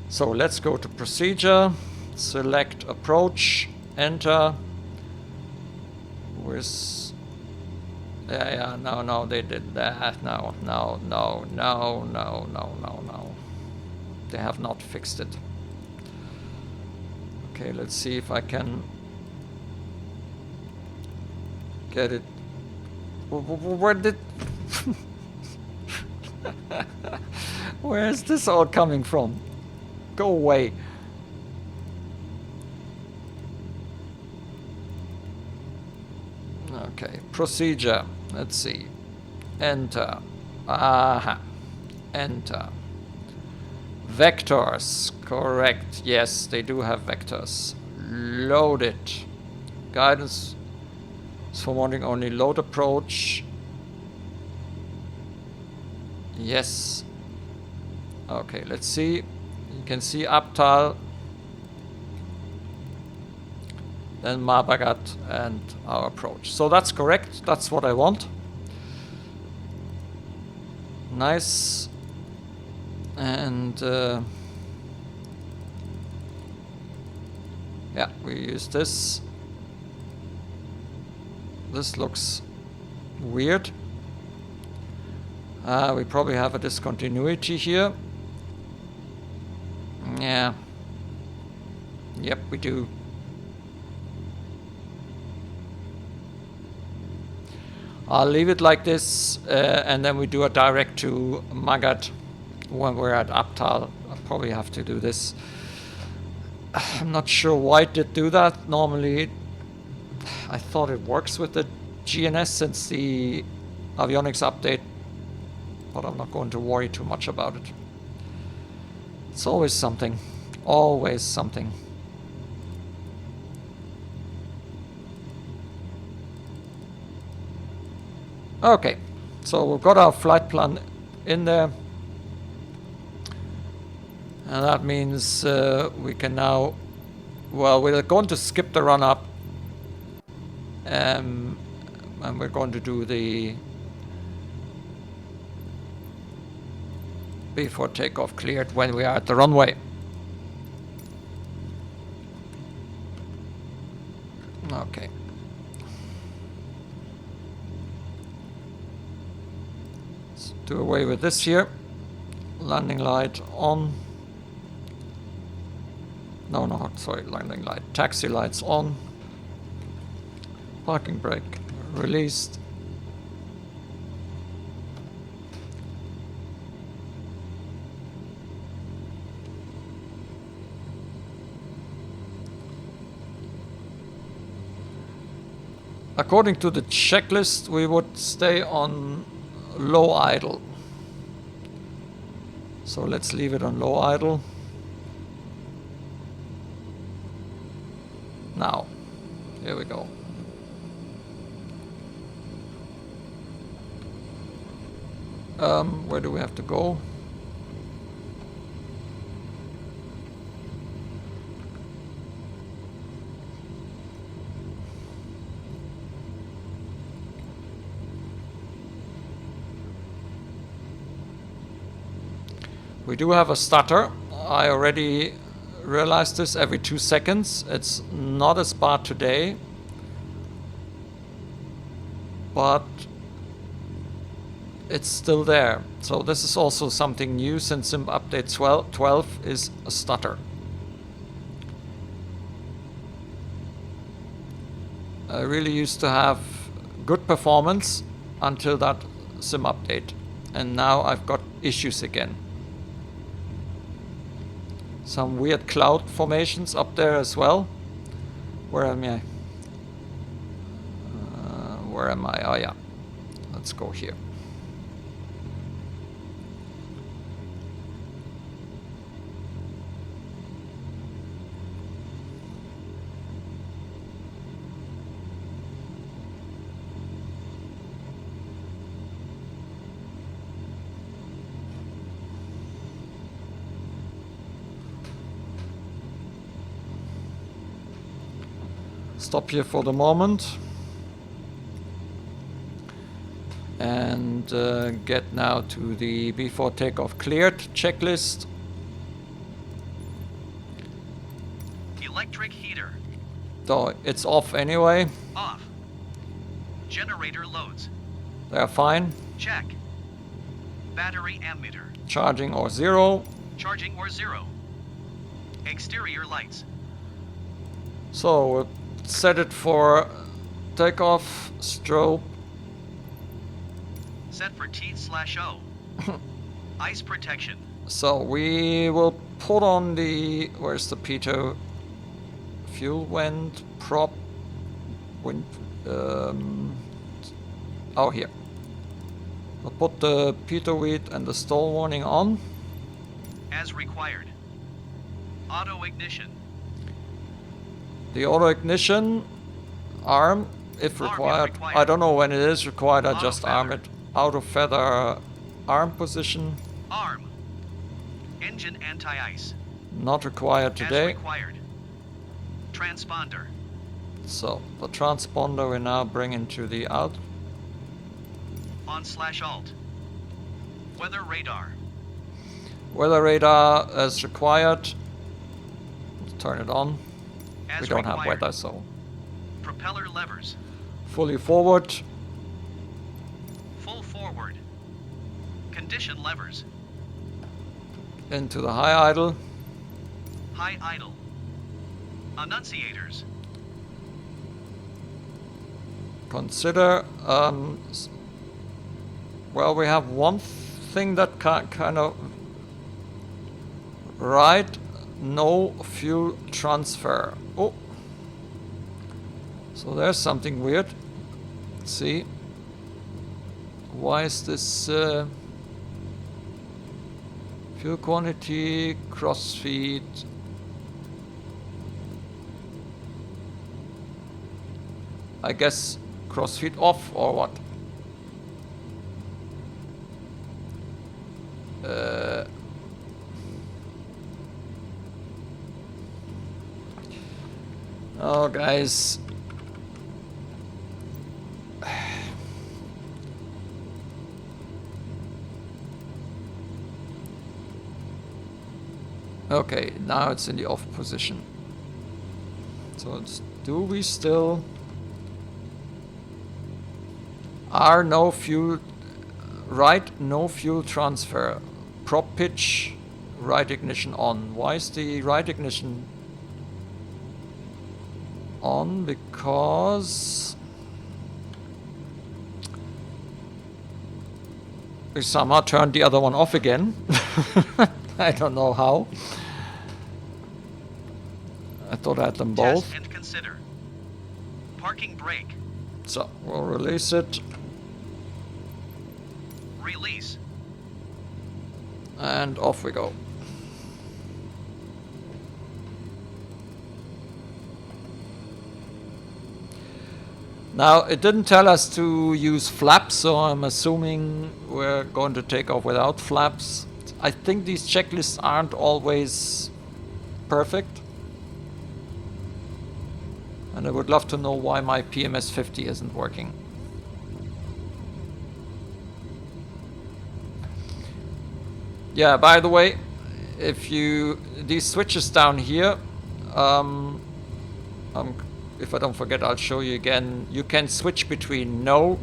So let's go to procedure, select approach, enter. With, yeah, no, they did that, no. They have not fixed it. Okay, let's see if I can get it. Where did... Where is this all coming from? Go away. Okay, procedure. Let's see. Enter. Aha. Enter. Vectors. Correct. Yes, they do have vectors. Load it. guidance is for wanting only load approach. Yes. Okay, let's see. You can see Abtal, then MAGAT and our approach. So that's correct. That's what I want. Nice. And yeah, we use this. This looks weird. We probably have a discontinuity here. Yeah. Yep, we do. I'll leave it like this, and then we do a direct to MAGAT when we're at Abtal. I'll probably have to do this. I'm not sure why it did do that. Normally, I thought it works with the GNS since the avionics update, but I'm not going to worry too much about it. It's always something. Always something. Okay, so we've got our flight plan in there. And that means we can now, well, we're going to skip the run-up. And we're going to do the before takeoff cleared when we are at the runway. Okay. Let's do away with this here. Landing light on. No, sorry, landing light. Taxi lights on. Parking brake released. According to the checklist, we would stay on low idle. So let's leave it on low idle. Now, here we go. Where do we have to go? We do have a stutter. I already realized this every 2 seconds. It's not as bad today, but it's still there. So this is also something new since update 12 is a stutter. I really used to have good performance until that sim update, and now I've got issues again. Some weird cloud formations up there as well. Where am I? Where am I? Oh yeah, let's go here. Stop here for the moment and get now to the before takeoff cleared checklist. Electric heater. So it's off anyway. Off. Generator loads. They're fine. Check. Battery ammeter. Charging or zero. Charging or zero. Exterior lights. So we'll set it for takeoff strobe. Set for T/O. Ice protection. So we will put on the, where's the pitot? Fuel vent, prop, wind, oh here. I'll put the pitot weed and the stall warning on. As required. Auto ignition. The auto ignition Arm, if Arm if required. required. I don't know when it is required, I Auto just arm feather. it. Out of feather, arm position. Arm. Engine anti-ice. Not required As today. required. Transponder. So, the transponder we now bring into the out. On/alt. Weather radar. Weather radar as required. Let's turn it on. As We don't have required. weather, so Propeller levers. fully forward. Full forward. Condition levers. Into the high idle. High idle. Annunciators. Consider, well, we have one thing that kind of, right, no fuel transfer. Oh, so there's something weird. Let's see. Why is this fuel quantity, crossfeed? I guess crossfeed off or what? Oh, guys. Okay, now it's in the off position. So do we still... Are no fuel... Right, no fuel transfer. Prop pitch, right ignition on. Why is the right ignition on? Because we somehow turned the other one off again. I don't know how. I thought I had them both. Test and consider. Parking brake. So we'll release it. Release. And off we go. Now, it didn't tell us to use flaps, so I'm assuming we're going to take off without flaps. I think these checklists aren't always perfect. And I would love to know why my PMS 50 isn't working. Yeah, by the way, if you... these switches down here, if I don't forget, I'll show you again. You can switch between no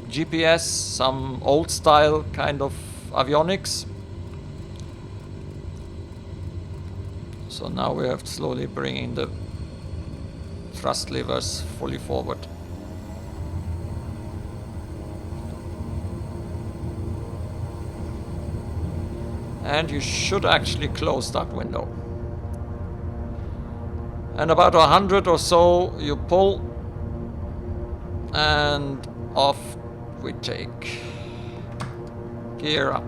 GPS, some old style kind of avionics. So now we are slowly bringing the thrust levers fully forward. And you should actually close that window. And about 100 or so you pull, and off we take. Gear up.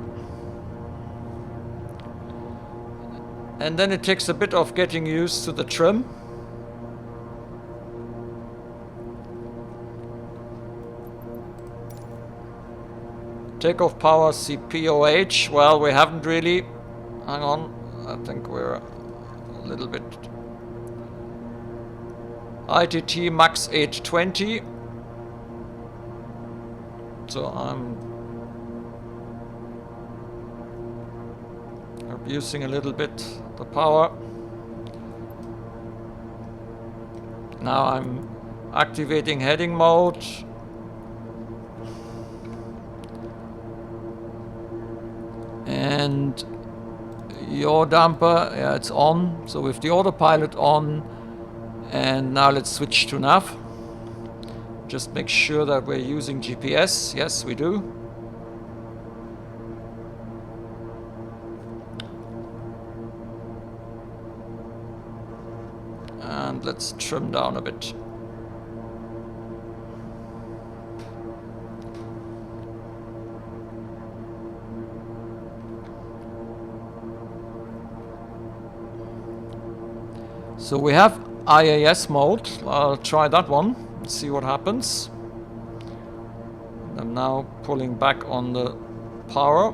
And then it takes a bit of getting used to the trim. Takeoff power CPOH. Well, we haven't really. Hang on. I think we're a little bit. ITT max 820. So I'm abusing a little bit the power. Now I'm activating heading mode. And yaw damper, yeah, it's on. So with the autopilot on, and now let's switch to nav. Just make sure that we're using GPS. Yes, we do. And let's trim down a bit. So we have IAS mode. I'll try that one. Let's see what happens. I'm now pulling back on the power.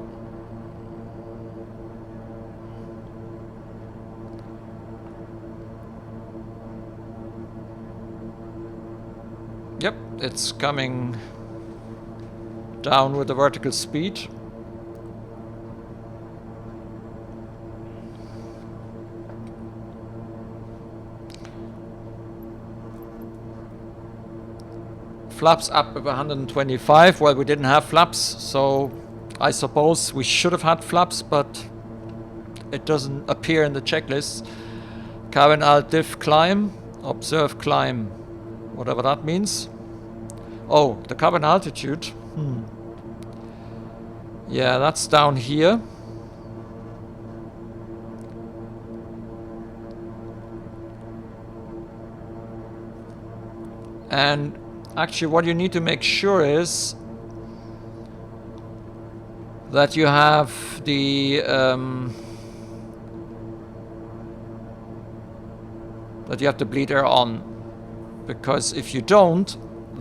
Yep, it's coming down with the vertical speed. Flaps up at 125. Well, we didn't have flaps, so I suppose we should have had flaps, but it doesn't appear in the checklist. Cabin alt diff climb, observe climb, whatever that means. Oh, the cabin altitude. Yeah, that's down here. And actually what you need to make sure is that you have the bleed air on, because if you don't,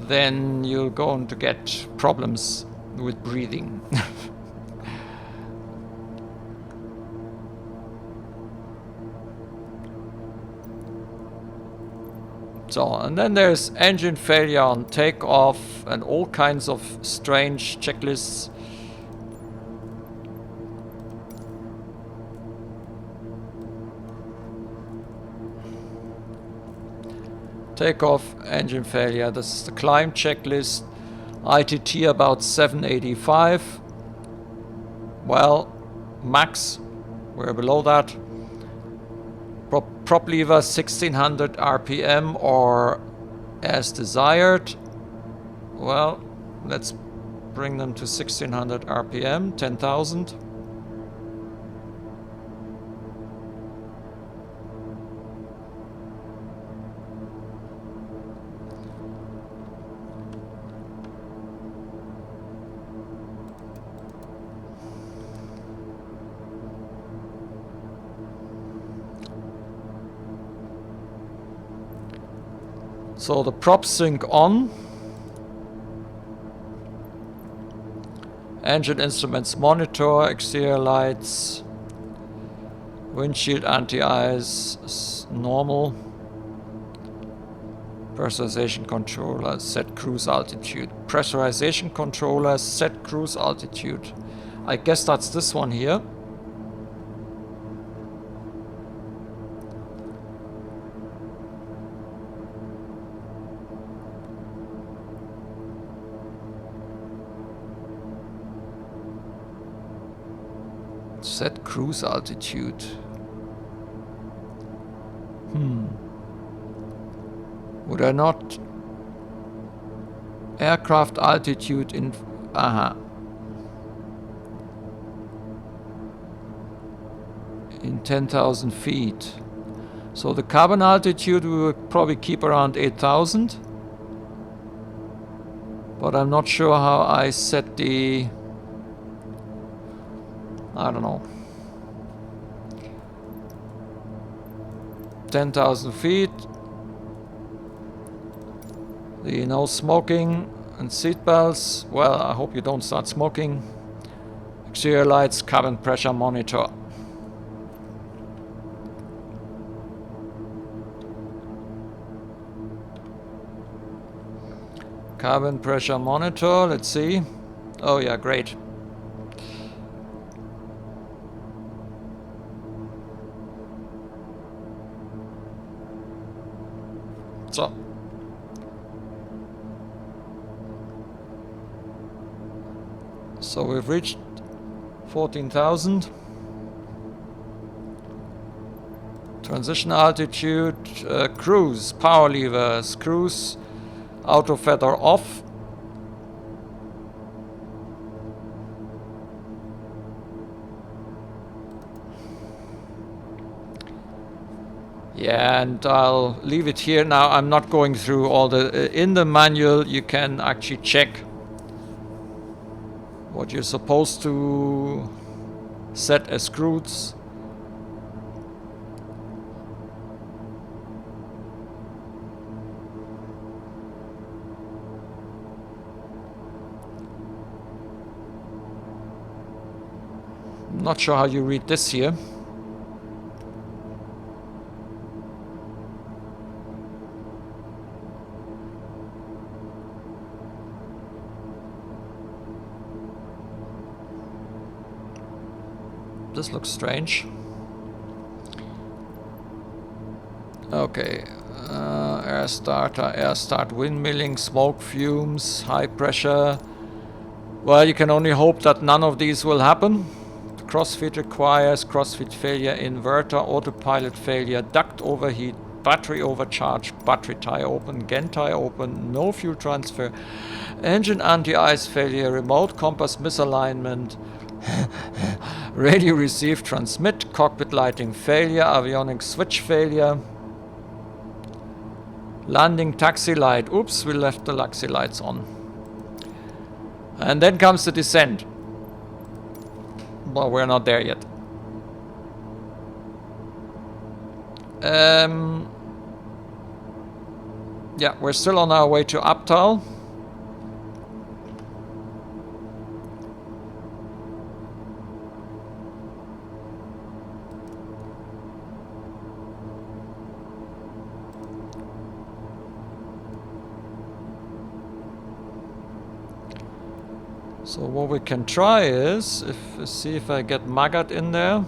then you're going to get problems with breathing. So, and then there's engine failure on takeoff and all kinds of strange checklists. Takeoff, engine failure. This is the climb checklist. ITT about 785. Well, max, we're below that. Prop lever 1600 RPM or as desired. Well, let's bring them to 1600 RPM, 10,000. So the prop sync on. Engine instruments monitor, exterior lights, windshield anti-ice normal. Pressurization controller set cruise altitude. Pressurization controller set cruise altitude. I guess that's this one here. Set cruise altitude. Would I not? Aircraft altitude in... in 10,000 feet. So the cabin altitude we would probably keep around 8,000. But I'm not sure how I set the... I don't know. 10,000 feet. The no smoking and seat belts. Well, I hope you don't start smoking. Exterior lights, cabin pressure monitor. Cabin pressure monitor, let's see. Oh yeah, great. So we've reached 14,000. Transition altitude, cruise, power levers, cruise, auto feather off. Yeah, and I'll leave it here now. I'm not going through all the... in the manual you can actually check what you're supposed to set as cruise. Not sure how you read this here. This looks strange. Okay, air starter, air start, windmilling, smoke fumes, high pressure. Well, you can only hope that none of these will happen. Crossfit requires crossfit failure, inverter, autopilot failure, duct overheat, battery overcharge, battery tie open, GAN tie open, no fuel transfer, engine anti-ice failure, remote compass misalignment, radio receive transmit, cockpit lighting failure, avionics switch failure, landing taxi light. Oops, we left the taxi lights on. And then comes the descent. Well, we're not there yet. Yeah, we're still on our way to Uptal. So what we can try is see if I get MAGAT in there.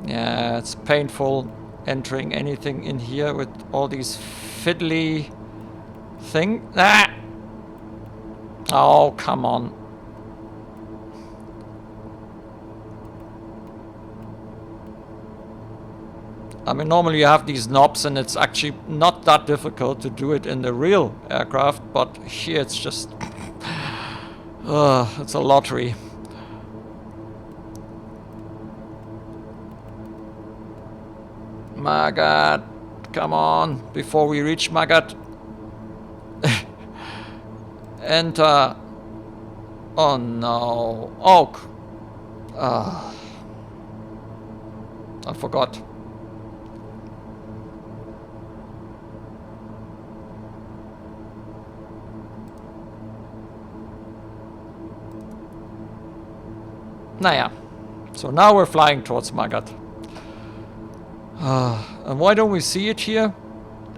Yeah, it's painful entering anything in here with all these fiddly things. Ah! Oh, come on. I mean, normally you have these knobs and it's actually not that difficult to do it in the real aircraft, but here it's just... it's a lottery. MAGAT, come on, before we reach MAGAT. Enter. Oh no. Oh. I forgot. Naja, so now we're flying towards MAGAT. And why don't we see it here?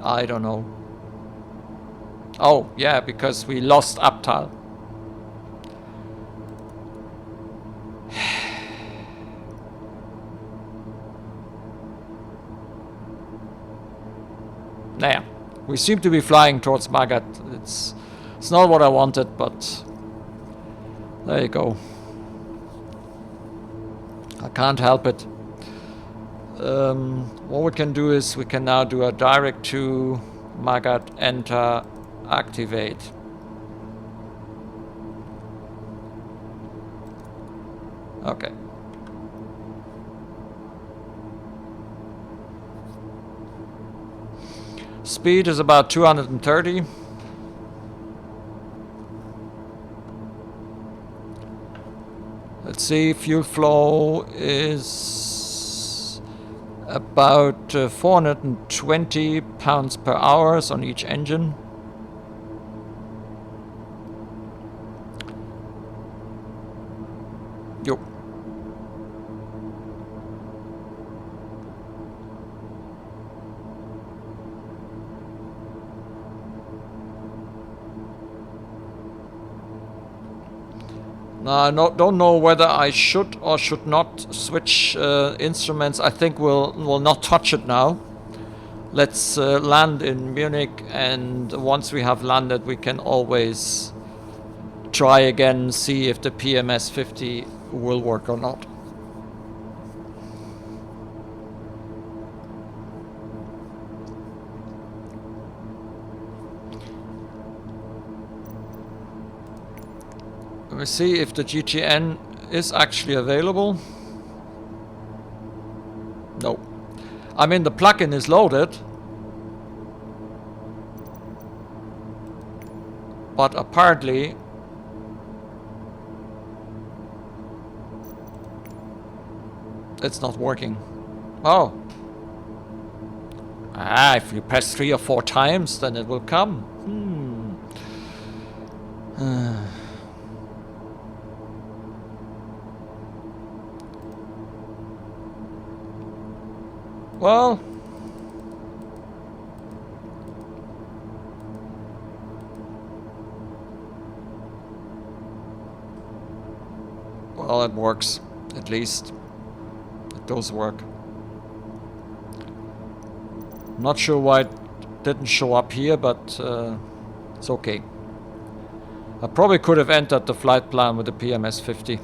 I don't know. Oh, yeah, because we lost Uptal. Naja, we seem to be flying towards MAGAT. It's not what I wanted, but there you go. I can't help it. What we can do is we can now do a direct to MAGAT, enter, activate. Okay. Speed is about 230. Let's see, fuel flow is about 420 pounds per hour on each engine. Yo. I don't know whether I should or should not switch instruments. I think we'll not touch it now. Let's land in Munich, and once we have landed we can always try again, see if the PMS 50 will work or not. Let me see if the GTN is actually available. No. I mean, the plugin is loaded, but apparently it's not working. Oh. Ah, if you press 3 or 4 times, then it will come. Well, it works, at least. It does work. Not sure why it didn't show up here, but it's okay. I probably could have entered the flight plan with the PMS 50.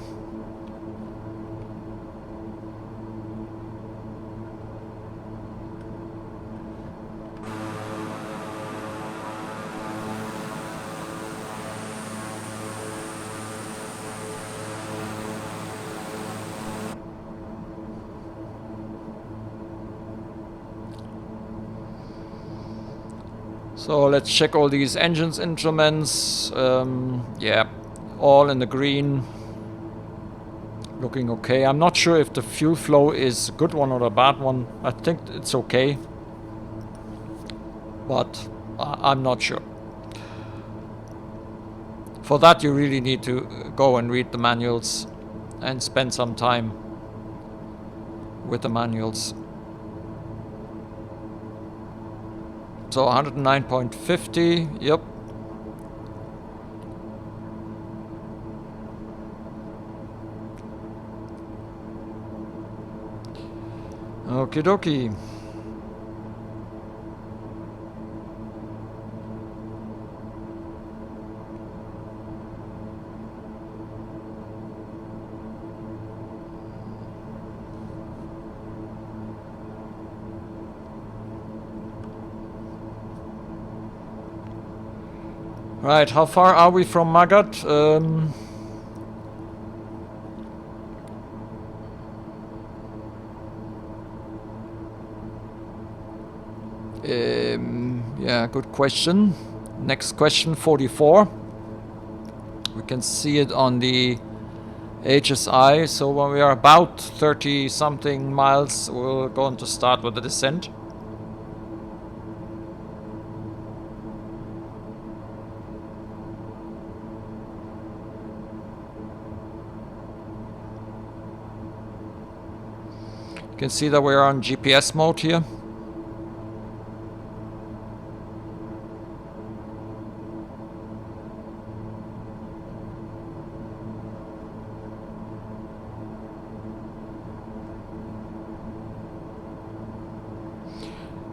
So let's check all these engines instruments. Yeah, all in the green. Looking okay. I'm not sure if the fuel flow is a good one or a bad one. I think it's okay. But I'm not sure. For that you really need to go and read the manuals and spend some time with the manuals. So 109.50, yep. Okie dokie. Right, how far are we from Magat? Yeah, good question. Next question, 44. We can see it on the HSI. So when we are about 30 something miles, we're going to start with the descent. You can see that we're on GPS mode here.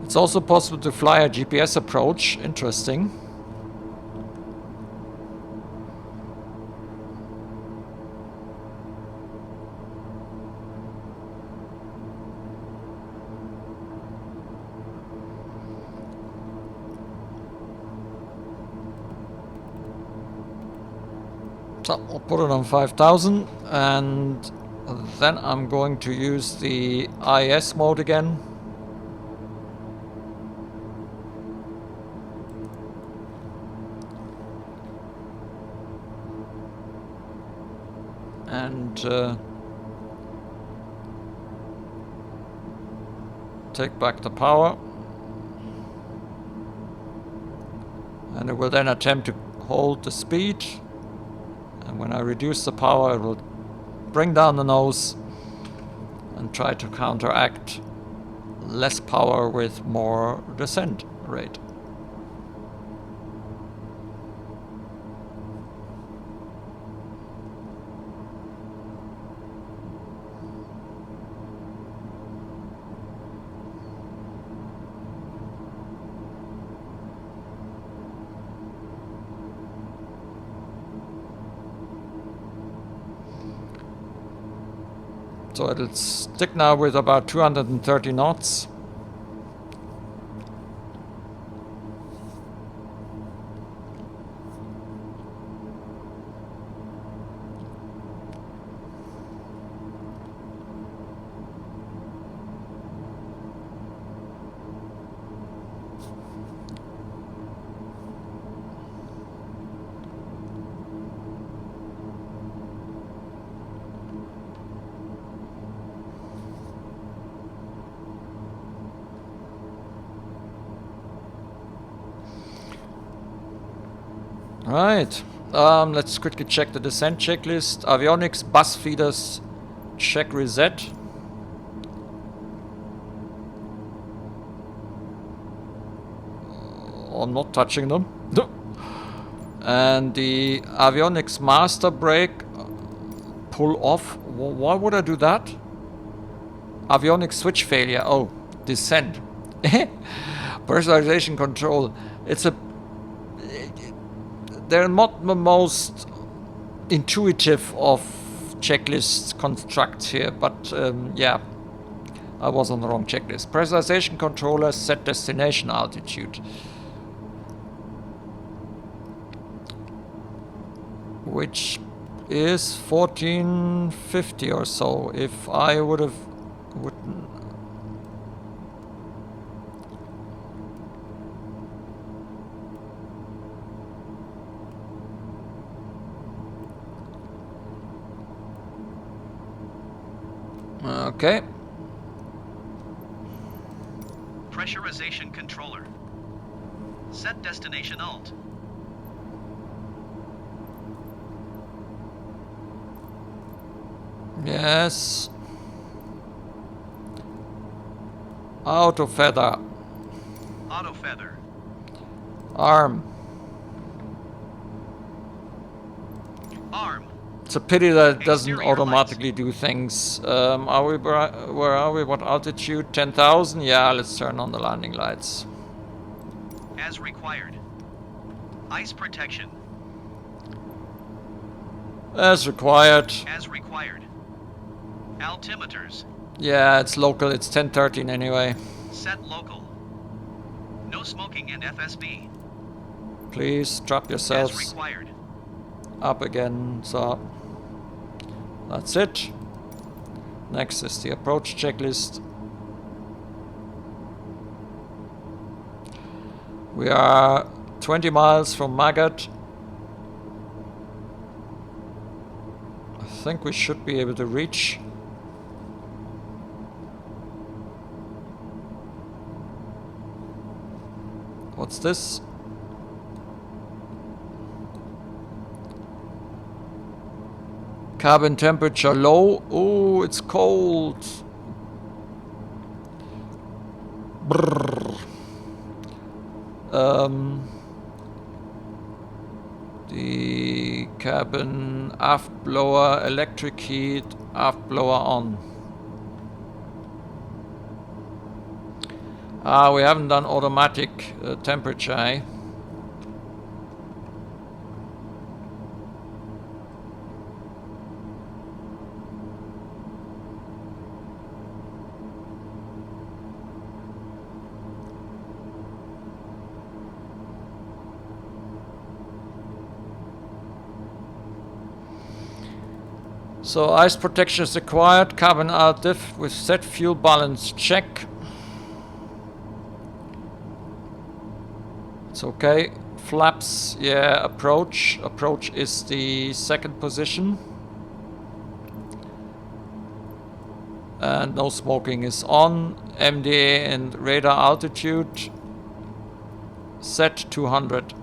It's also possible to fly a GPS approach. Interesting. So I'll put it on 5,000 and then I'm going to use the IS mode again. And take back the power. And it will then attempt to hold the speed. And when I reduce the power, it will bring down the nose and try to counteract less power with more descent rate. So it'll stick now with about 230 knots. Right, let's quickly check the descent checklist. Avionics, bus feeders, check reset. or not touching them. And the avionics master brake, pull off. Why would I do that? Avionics switch failure. Oh, descent. Personalization control. They're not the most intuitive of checklist constructs here, but yeah, I was on the wrong checklist. Personalization controller, set destination altitude. Which is 1450 or so. If I wouldn't. Okay. Pressurization controller. Set destination alt. Yes. Auto feather. Auto feather. Arm. Arm. It's a pity that it doesn't Exterior automatically do things. Are we? Where are we? What altitude? 10,000? Yeah, let's turn on the landing lights. As required. Ice protection. As required. As required. Altimeters. Yeah, it's local. It's 1013 anyway. Set local. No smoking in FSB. Please strap As yourselves required. up again. So that's it. Next is the approach checklist. We are 20 miles from MAGAT. I think we should be able to reach. What's this? Cabin temperature low. Oh, it's cold. Brrr. The cabin aft blower, electric heat, aft blower on. Ah, we haven't done automatic temperature, eh? So ice protection is required, cabin alt diff with set fuel balance check. It's okay. Flaps, yeah, approach. Approach is the second position. And no smoking is on. MDA and radar altitude. Set 200.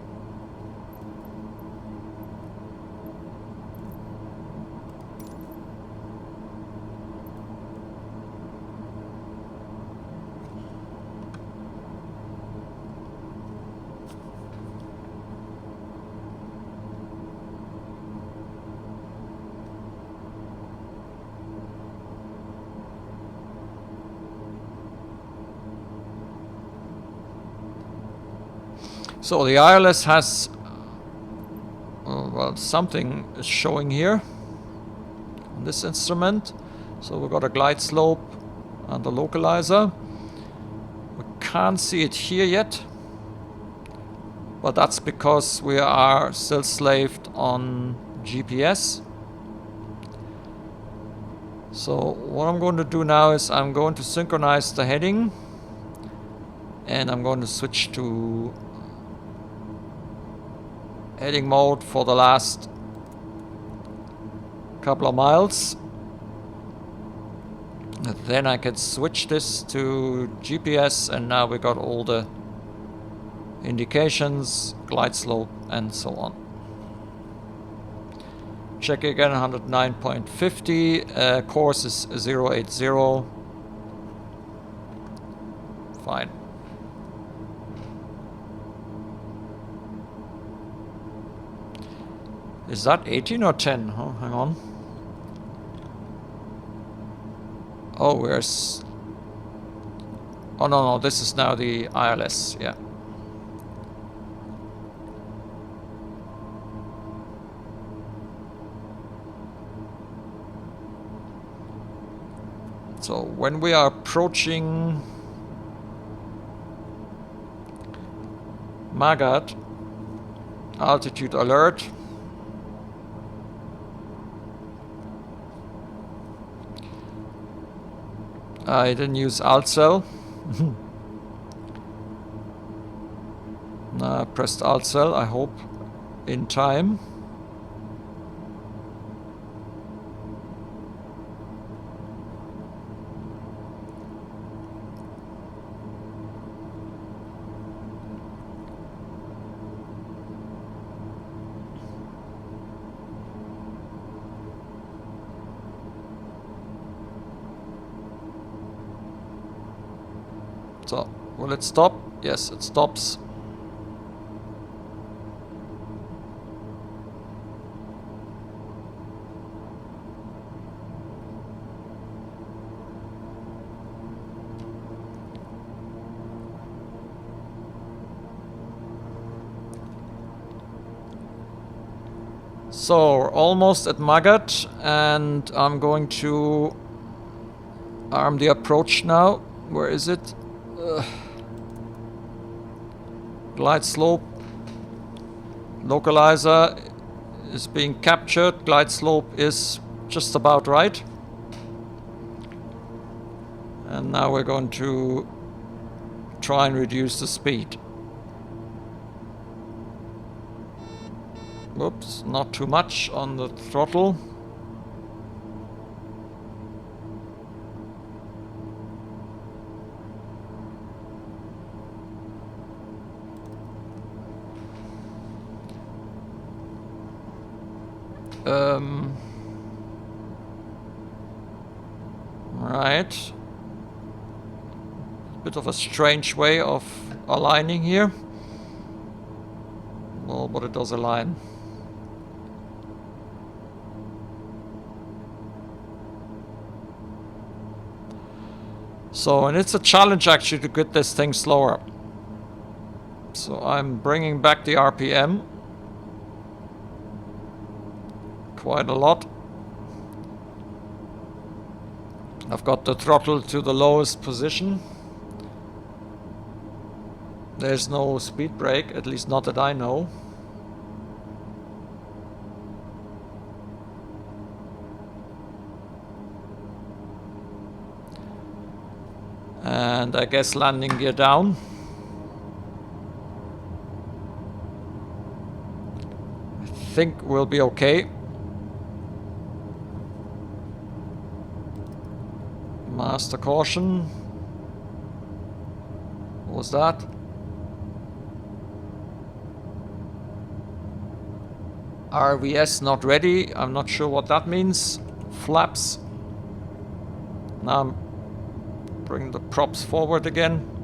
So the ILS has, well, something is showing here on this instrument. So we've got a glide slope and a localizer. We can't see it here yet, but that's because we are still slaved on GPS. So what I'm going to do now is I'm going to synchronize the heading, and I'm going to switch to heading mode for the last couple of miles. And then I can switch this to GPS, and now we got all the indications, glide slope and so on. Check again, 109.50, course is 080. Fine. Is that 18 or 10? Oh, hang on. Oh, where's... Oh, no, this is now the ILS, yeah. So when we are approaching MAGAT, altitude alert. I didn't use alt cell. I pressed alt cell, I hope in time. So, will it stop? Yes, it stops. So, almost at MAGAT, and I'm going to arm the approach now. Where is it? Glide slope. Localizer is being captured. Glide slope is just about right. And now we're going to try and reduce the speed. Whoops, not too much on the throttle. Right. Bit of a strange way of aligning here. Well, but it does align. So, and it's a challenge actually to get this thing slower. So I'm bringing back the RPM quite a lot. I've got the throttle to the lowest position. There's no speed brake, at least not that I know. And I guess landing gear down. I think we'll be okay. Master caution. What was that? RVS not ready. I'm not sure what that means. Flaps. Now I'm bringing the props forward again.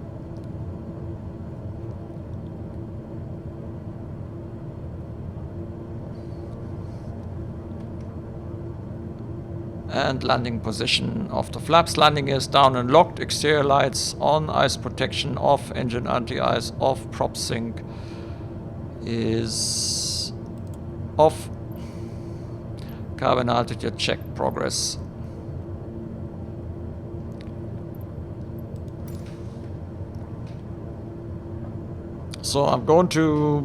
And landing position of the flaps. Landing is down and locked. Exterior lights on. Ice protection off. Engine anti-ice off. Prop sync is off. Cabin altitude check progress. So I'm going to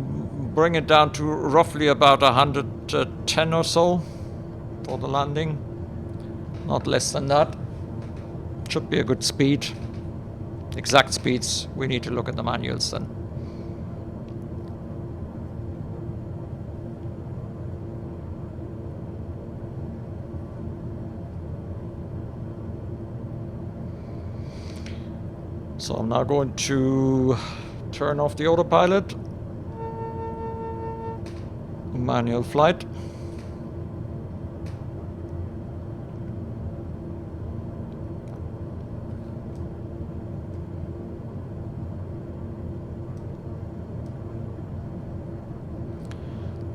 bring it down to roughly about 110 or so for the landing. Not less than that. Should be a good speed. Exact speeds, we need to look at the manuals then. So I'm now going to turn off the autopilot. Manual flight.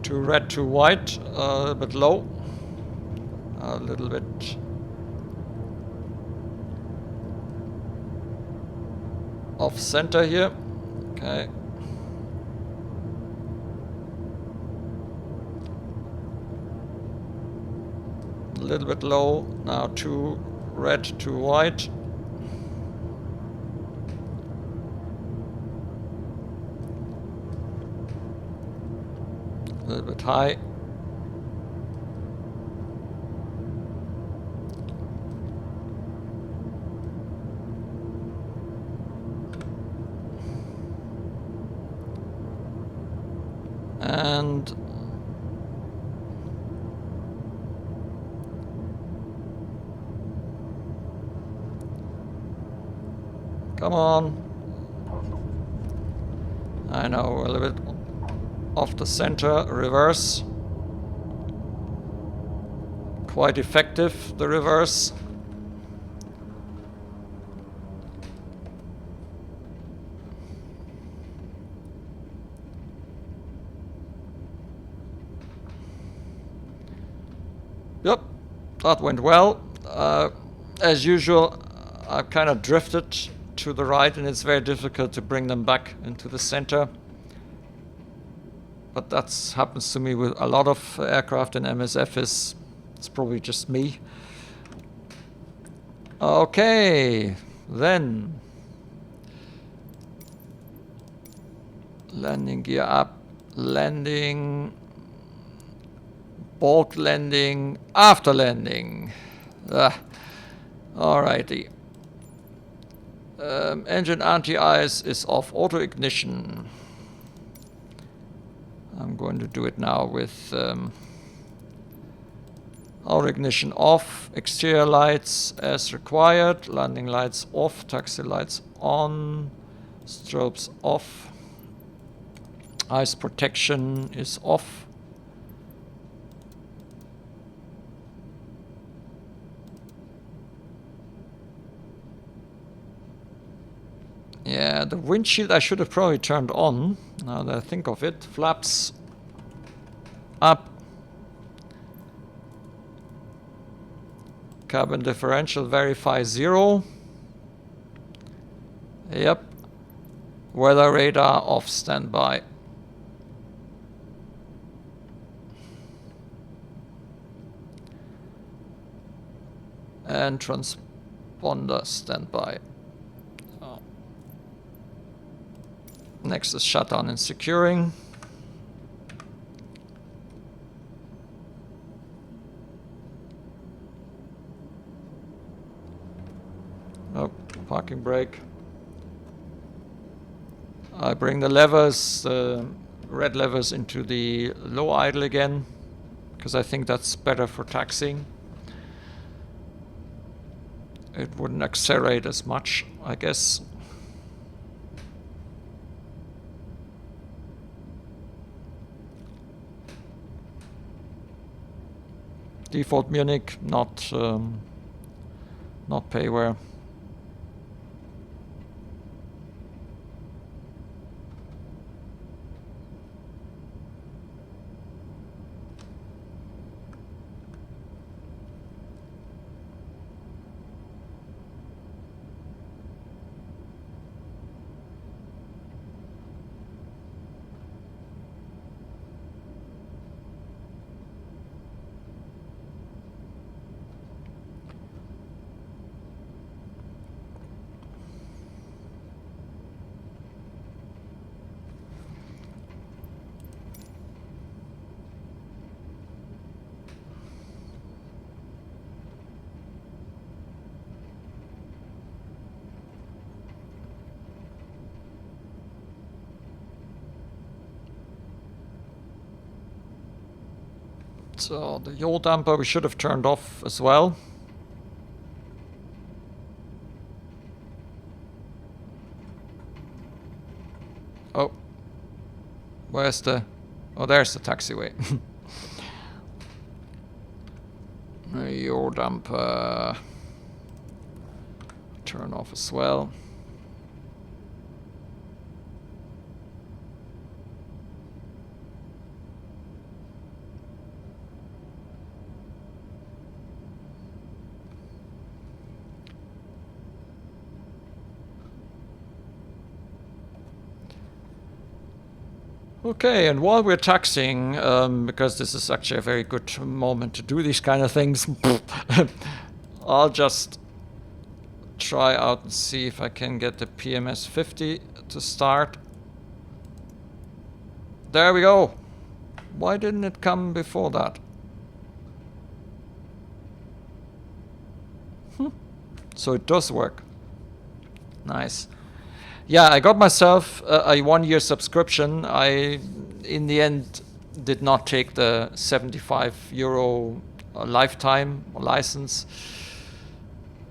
Too red, too white, a bit low. A little bit off center here. Okay. A little bit low. Now too red, too white. A little bit high. And come on. I know, a little bit off the center, reverse. Quite effective, the reverse. Yep, that went well. As usual, I've kind of drifted to the right, and it's very difficult to bring them back into the center. But that happens to me with a lot of aircraft in MSF. It's probably just me. Okay, then landing gear up, landing, bolt landing, after landing. Alrighty. Engine anti-ice is off, auto ignition. I'm going to do it now with auto ignition off, exterior lights as required, landing lights off, taxi lights on, strobes off, ice protection is off. Yeah, the windshield I should have probably turned on, now that I think of it. Flaps up. Cabin differential, verify 0. Yep. Weather radar off standby. And transponder standby. Next is shutdown and securing. Oh, parking brake. I bring the levers, red levers, into the low idle again, because I think that's better for taxiing. It wouldn't accelerate as much, I guess. Default Munich, not payware. So the yaw damper we should have turned off as well. Oh, where's the... Oh, there's the taxiway. The yaw damper turn off as well. Okay, and while we're taxiing, because this is actually a very good moment to do these kind of things, I'll just try out and see if I can get the PMS 50 to start. There we go. Why didn't it come before that? So it does work. Nice. Yeah, I got myself a 1-year subscription. I, in the end, did not take the €75 lifetime license.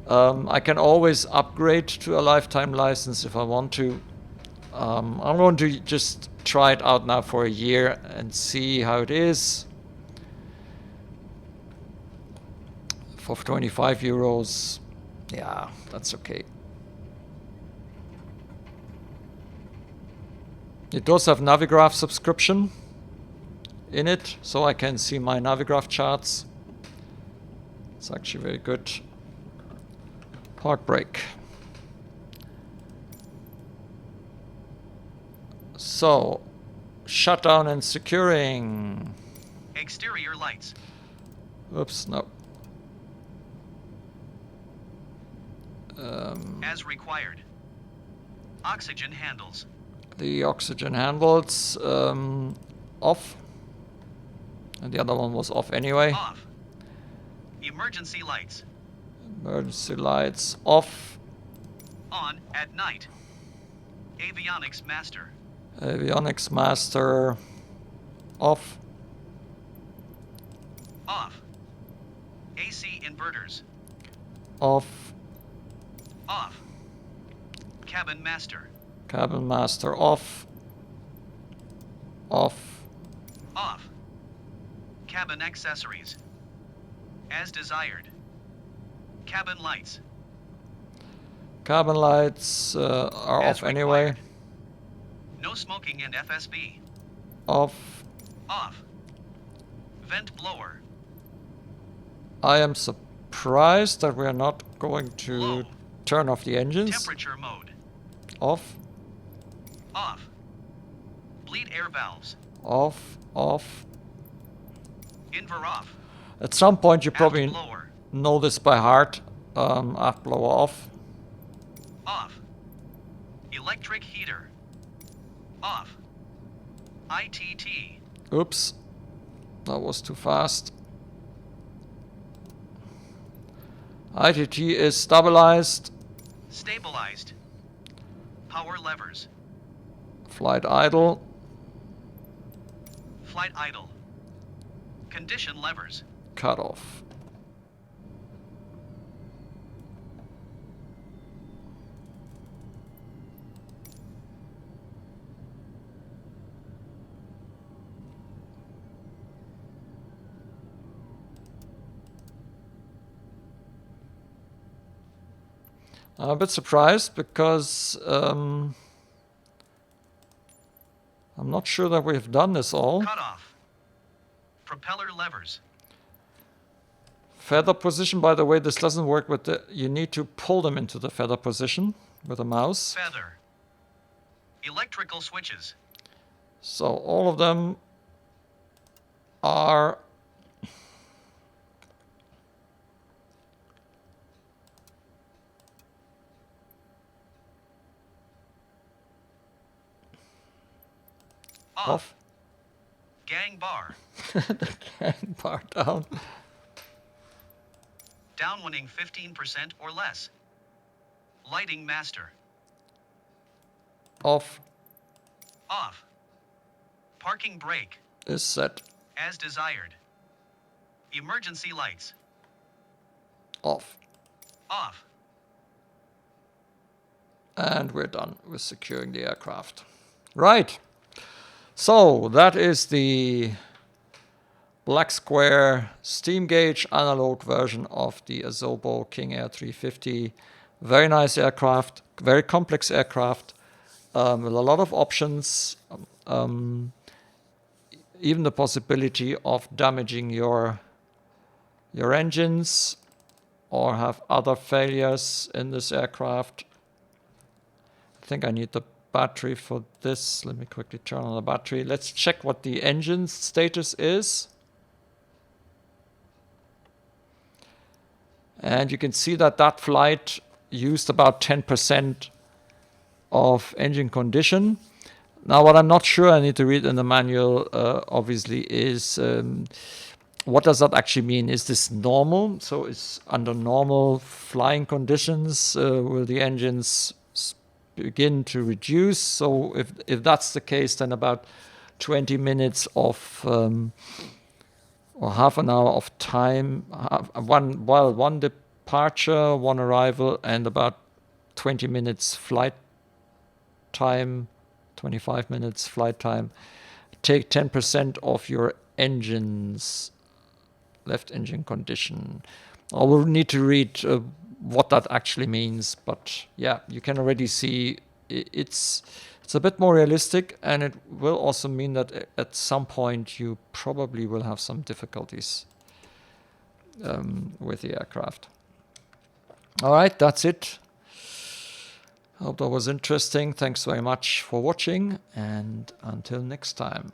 I can always upgrade to a lifetime license if I want to. I'm going to just try it out now for a year and see how it is. For €25, yeah, that's okay. It does have Navigraph subscription in it, so I can see my Navigraph charts. It's actually very good. Park brake. So, shutdown and securing. Exterior lights. Oops, no. As required. Oxygen handles. The oxygen handles off. And the other one was off anyway. Off. Emergency lights. Emergency lights off. On at night. Avionics master. Avionics master off. Off. AC inverters. Off. Off. Cabin master. Cabin master off. Off. Off. Cabin accessories. As desired. Cabin lights. Cabin lights are As off anyway. required. No smoking and FSB. Off. Off. Vent blower. I am surprised that we are not going to Low. turn off the engines. Temperature mode. Off. Off. Bleed air valves. Off. Off. Inver off. At some point you probably Aft blower. know this by heart. Aft blower off. Off. Electric heater. Off. ITT. Oops. That was too fast. ITT is stabilized. Stabilized. Power levers. Flight idle. Flight idle. Condition levers. Cut off. I'm a bit surprised because I'm not sure that we've done this all. Cut off. Propeller levers. Feather position, by the way, this doesn't work with the... You need to pull them into the feather position with a mouse. Feather. Electrical switches. So all of them are... off. Gang bar. The gang bar down. Downwinning 15% or less. Lighting master. Off Off. Parking brake. is set. As desired. Emergency lights. Off. Off. And we're done with securing the aircraft. Right. So that is the black square steam gauge analog version of the Asobo Kingair 350. Very nice aircraft, very complex aircraft with a lot of options. Even the possibility of damaging your engines or have other failures in this aircraft. I think I need the battery for this. Let me quickly turn on the battery. Let's check what the engine status is. And you can see that that flight used about 10% of engine condition. Now, what I'm not sure, I need to read in the manual, obviously, is what does that actually mean? Is this normal? So it's under normal flying conditions, will the engines begin to reduce? So if that's the case, then about 20 minutes of or half an hour of time, one departure, one arrival, and about 20 minutes flight time, 25 minutes flight time. Take 10% of your engine's left engine condition. I will need to read what that actually means, but yeah, you can already see it's a bit more realistic, and it will also mean that at some point you probably will have some difficulties with the aircraft. All right, that's it. Hope that was interesting. Thanks very much for watching, and until next time.